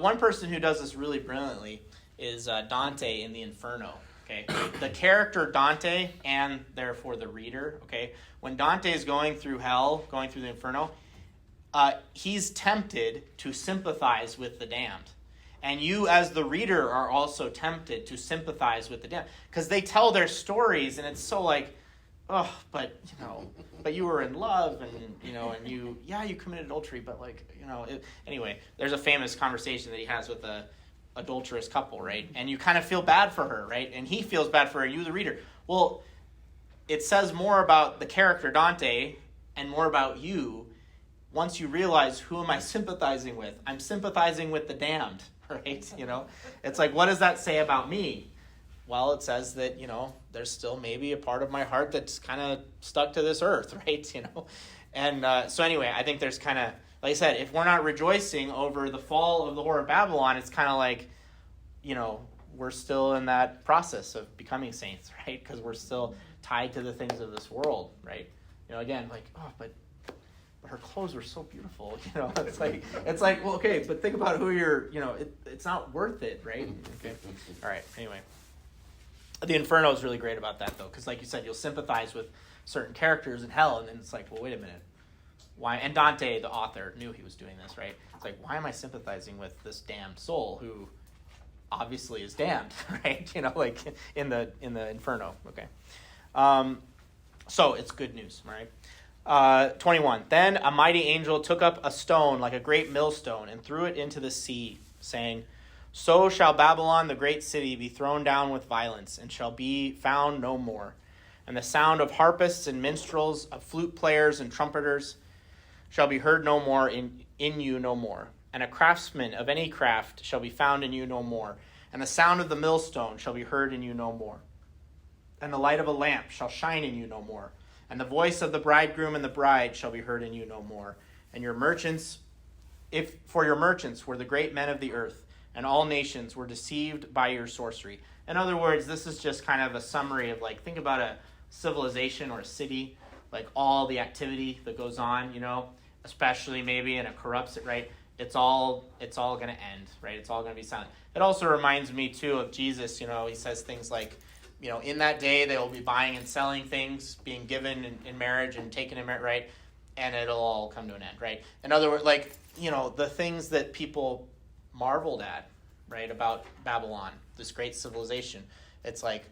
one person who does this really brilliantly is Dante in the Inferno, okay? The character Dante, and therefore the reader, okay? When Dante is going through hell, going through the Inferno, he's tempted to sympathize with the damned. And you, as the reader, are also tempted to sympathize with the damned. Because they tell their stories, and it's so like, oh, but, you know, but you were in love, and, you know, and you committed adultery, but, like, you know. Anyway, there's a famous conversation that he has with a adulterous couple, right? And you kind of feel bad for her, right? And he feels bad for her, you, the reader. Well, it says more about the character Dante and more about you once you realize, who am I sympathizing with? I'm sympathizing with the damned. Right? You know, it's like, what does that say about me? Well, it says that, you know, there's still maybe a part of my heart that's kind of stuck to this earth, right? You know, and so anyway, I think there's kind of, like I said, if we're not rejoicing over the fall of the whore of Babylon, it's kind of like, you know, we're still in that process of becoming saints, right? Because we're still tied to the things of this world, right? You know, again, like, oh, but her clothes were so beautiful, you know. It's like, well, okay, but think about who you're, you know, it's not worth it, right? Okay, all right. Anyway, the Inferno is really great about that, though, because, like you said, you'll sympathize with certain characters in hell, and then it's like, well, wait a minute, why? And Dante, the author, knew he was doing this, right? It's like, why am I sympathizing with this damned soul who obviously is damned, right? You know, like in the Inferno. Okay, so it's good news, right? 21. Then a mighty angel took up a stone like a great millstone and threw it into the sea, saying, "So shall Babylon, the great city, be thrown down with violence, and shall be found no more. And the sound of harpists and minstrels, of flute players and trumpeters, shall be heard no more in you no more. And a craftsman of any craft shall be found in you no more. And the sound of the millstone shall be heard in you no more. And the light of a lamp shall shine in you no more. And the voice of the bridegroom and the bride shall be heard in you no more. And your merchants, for your merchants were the great men of the earth, and all nations were deceived by your sorcery." In other words, this is just kind of a summary of, like, think about a civilization or a city, like all the activity that goes on, especially maybe, and it corrupts it, right? It's all going to end, right? It's all going to be silent. It also reminds me too of Jesus. He says things like, in that day they will be buying and selling things, being given in marriage and taken in marriage, right? And it'll all come to an end, right? In other words, like, the things that people marveled at, right, about Babylon, this great civilization, it's like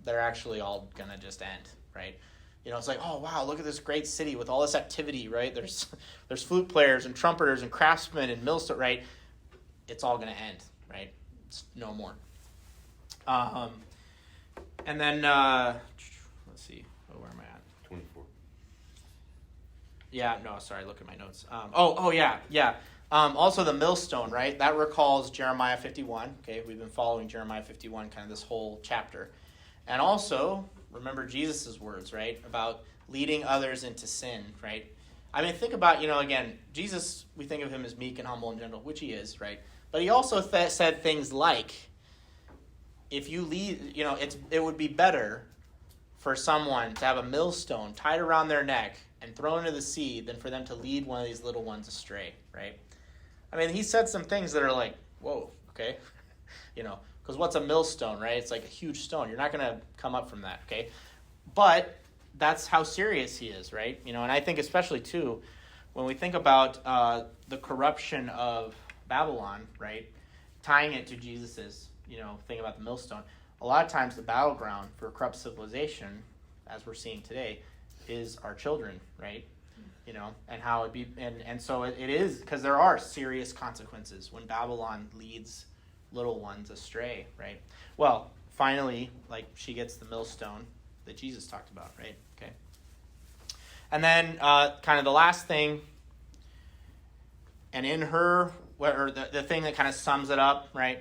they're actually all going to just end, right? It's like, oh, wow, look at this great city with all this activity, right? There's flute players and trumpeters and craftsmen and millstones, right? It's all going to end, right? It's no more. And then, let's see, where am I at? 24. Yeah, no, sorry, look at my notes. Yeah. Also the millstone, right? That recalls Jeremiah 51. Okay, we've been following Jeremiah 51 kind of this whole chapter. And also, remember Jesus' words, right? About leading others into sin, right? I mean, think about, again, Jesus, we think of him as meek and humble and gentle, which he is, right? But he also said things like, if you lead, it would be better for someone to have a millstone tied around their neck and thrown into the sea than for them to lead one of these little ones astray, right? I mean, he said some things that are like, whoa, okay? Because what's a millstone, right? It's like a huge stone. You're not going to come up from that, okay? But that's how serious he is, right? And I think especially, too, when we think about the corruption of Babylon, right, tying it to Jesus's, thing about the millstone, a lot of times the battleground for corrupt civilization, as we're seeing today, is our children, right? And how it be, and so it is, because there are serious consequences when Babylon leads little ones astray, right? Well, finally, like, she gets the millstone that Jesus talked about, right? Okay. And then kind of the last thing, and in her, or the thing that kind of sums it up, right?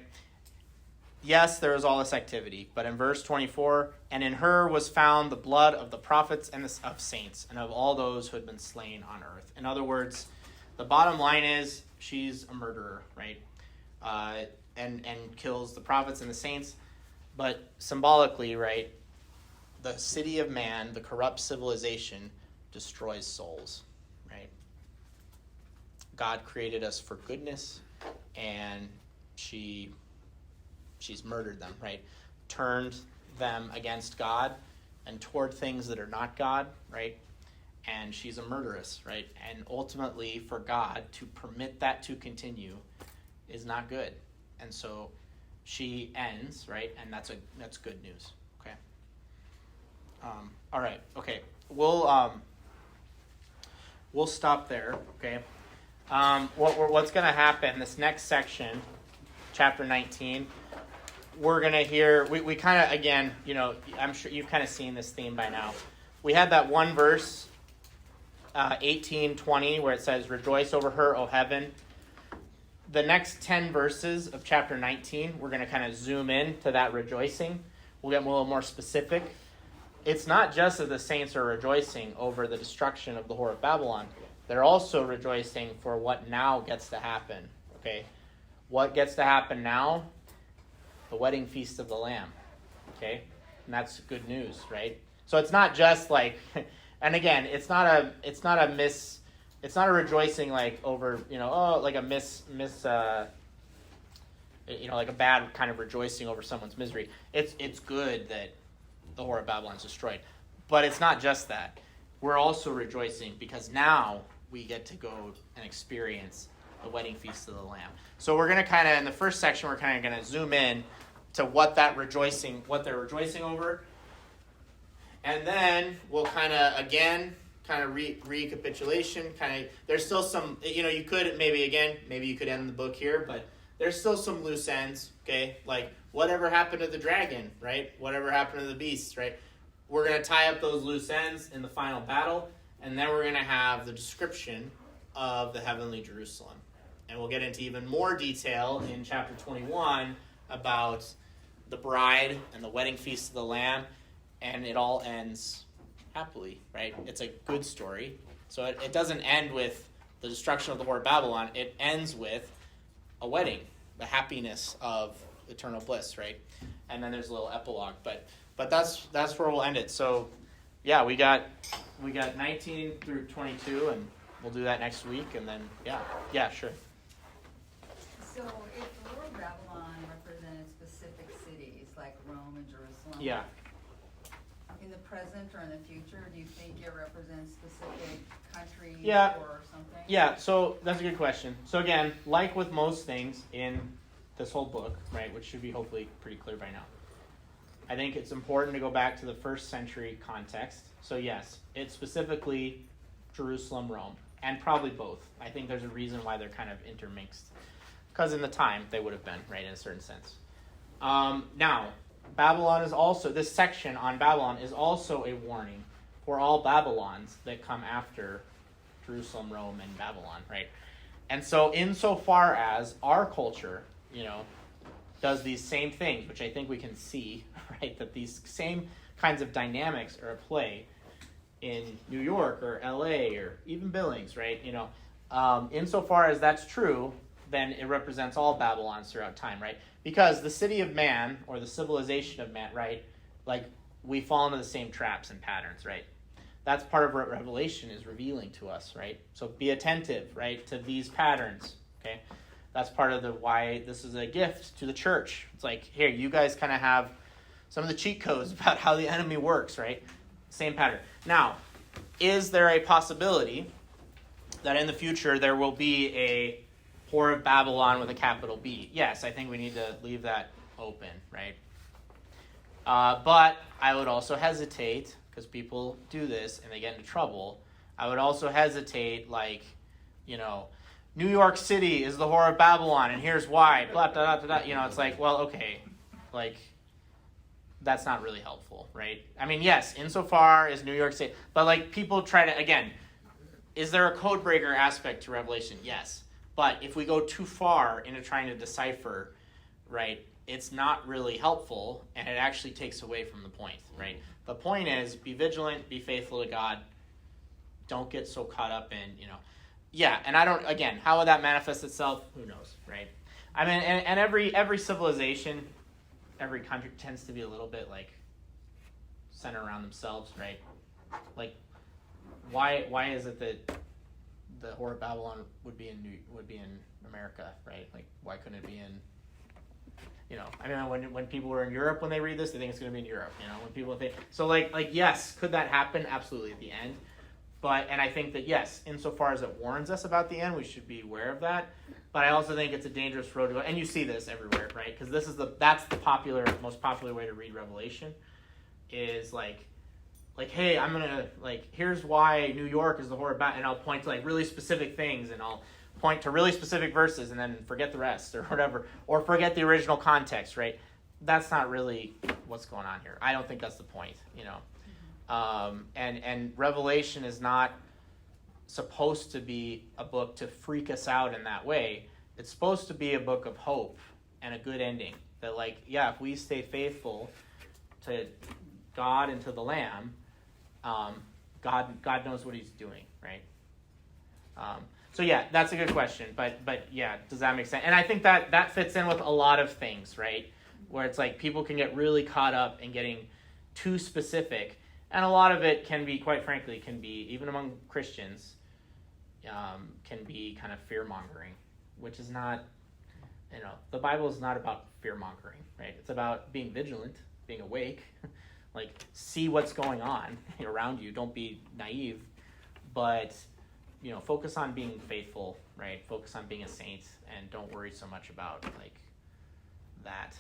Yes, there was all this activity, but in verse 24, and in her was found the blood of the prophets and of saints, and of all those who had been slain on earth. In other words, the bottom line is she's a murderer, right? And kills the prophets and the saints, but symbolically, right, the city of man, the corrupt civilization, destroys souls, right? God created us for goodness, and she's murdered them, right? Turned them against God and toward things that are not God, right? And she's a murderess, right? And ultimately, for God to permit that to continue is not good. And so she ends, right? And that's good news, okay? All right, okay. We'll stop there, okay? What's going to happen, this next section, chapter 19, we're going to hear, we kind of, again, I'm sure you've kind of seen this theme by now. We had that one verse, 18:20, where it says, "Rejoice over her, O heaven." The next 10 verses of chapter 19, we're going to kind of zoom in to that rejoicing. We'll get a little more specific. It's not just that the saints are rejoicing over the destruction of the whore of Babylon. They're also rejoicing for what now gets to happen, okay? What gets to happen now? The wedding feast of the Lamb, okay? And that's good news, right? So it's not just like, and again, it's not a rejoicing like over, like a like a bad kind of rejoicing over someone's misery. It's good that the whore of Babylon is destroyed. But it's not just that. We're also rejoicing because now we get to go and experience the wedding feast of the Lamb. So we're going to kind of, in the first section, we're kind of going to zoom in to what they're rejoicing over. And then we'll kind of, again, kind of recapitulation. Kind of, there's still some, you could maybe you could end the book here, but there's still some loose ends. Okay, like whatever happened to the dragon, right? Whatever happened to the beast, right? We're gonna tie up those loose ends in the final battle, and then we're gonna have the description of the heavenly Jerusalem, and we'll get into even more detail in chapter 21 about the bride and the wedding feast of the Lamb, and it all ends happily, right? It's a good story. So it doesn't end with the destruction of the whore of Babylon. It ends with a wedding, the happiness of eternal bliss, right? And then there's a little epilogue, but that's where we'll end it. So yeah, we got 19 through 22, and we'll do that next week, and then yeah, sure. So if the word Babylon represented specific cities like Rome and Jerusalem, Yeah. in the present or in the future, do you think it represents specific countries Yeah. or something? Yeah, so that's a good question. So again, like with most things in this whole book, right, which should be hopefully pretty clear by now, I think it's important to go back to the first century context. So yes, it's specifically Jerusalem, Rome, and probably both. I think there's a reason why they're kind of intermixed, because in the time they would have been, right, in a certain sense. Now, Babylon is also, this section on Babylon is also a warning for all Babylons that come after Jerusalem, Rome, and Babylon, right? And so insofar as our culture, does these same things, which I think we can see, right, that these same kinds of dynamics are at play in New York or LA or even Billings, right? Insofar as that's true, then it represents all Babylons throughout time, right? Because the city of man, or the civilization of man, right, like, we fall into the same traps and patterns, right? That's part of what Revelation is revealing to us, right? So be attentive, right, to these patterns, okay? That's part of why this is a gift to the church. It's like, here, you guys kind of have some of the cheat codes about how the enemy works, right? Same pattern. Now, is there a possibility that in the future there will be a whore of Babylon with a capital B? Yes, I think we need to leave that open, right? But I would also hesitate, because people do this and they get into trouble. I would also hesitate, like, New York City is the whore of Babylon, and here's why. Blah, blah, blah, blah. It's like, well, okay, like, that's not really helpful, right? I mean, yes, insofar as New York City, but like, people try to, again, is there a code breaker aspect to Revelation? Yes. But if we go too far into trying to decipher, right, it's not really helpful, and it actually takes away from the point, right? The point is, be vigilant, be faithful to God. Don't get so caught up in, Yeah, and how would that manifest itself? Who knows, right? I mean, and every civilization, every country tends to be a little bit, like, centered around themselves, right? Like, why is it that the whore of Babylon would be in America, right? Like, why couldn't it be in, I mean, when people were in Europe, when they read this, they think it's going to be in Europe, when people think, so like, yes, could that happen? Absolutely, at the end. And I think that, yes, insofar as it warns us about the end, we should be aware of that. But I also think it's a dangerous road to go. And you see this everywhere, right? Because that's the most popular way to read Revelation, is like, hey, I'm going to, like, here's why New York is the whore of Babylon, and I'll point to, like, really specific things, and I'll point to really specific verses, and then forget the rest, or whatever, or forget the original context, right? That's not really what's going on here. I don't think that's the point, And Revelation is not supposed to be a book to freak us out in that way. It's supposed to be a book of hope and a good ending. That, like, yeah, if we stay faithful to God and to the Lamb, God knows what He's doing, right? So yeah, that's a good question. But yeah, does that make sense? And I think that fits in with a lot of things, right? Where it's like people can get really caught up in getting too specific. And a lot of it can be, quite frankly, even among Christians, can be kind of fear-mongering, which is not, the Bible is not about fear-mongering, right? It's about being vigilant, being awake, like, see what's going on around you. Don't be naive, but, focus on being faithful, right? Focus on being a saint, and don't worry so much about, like, that,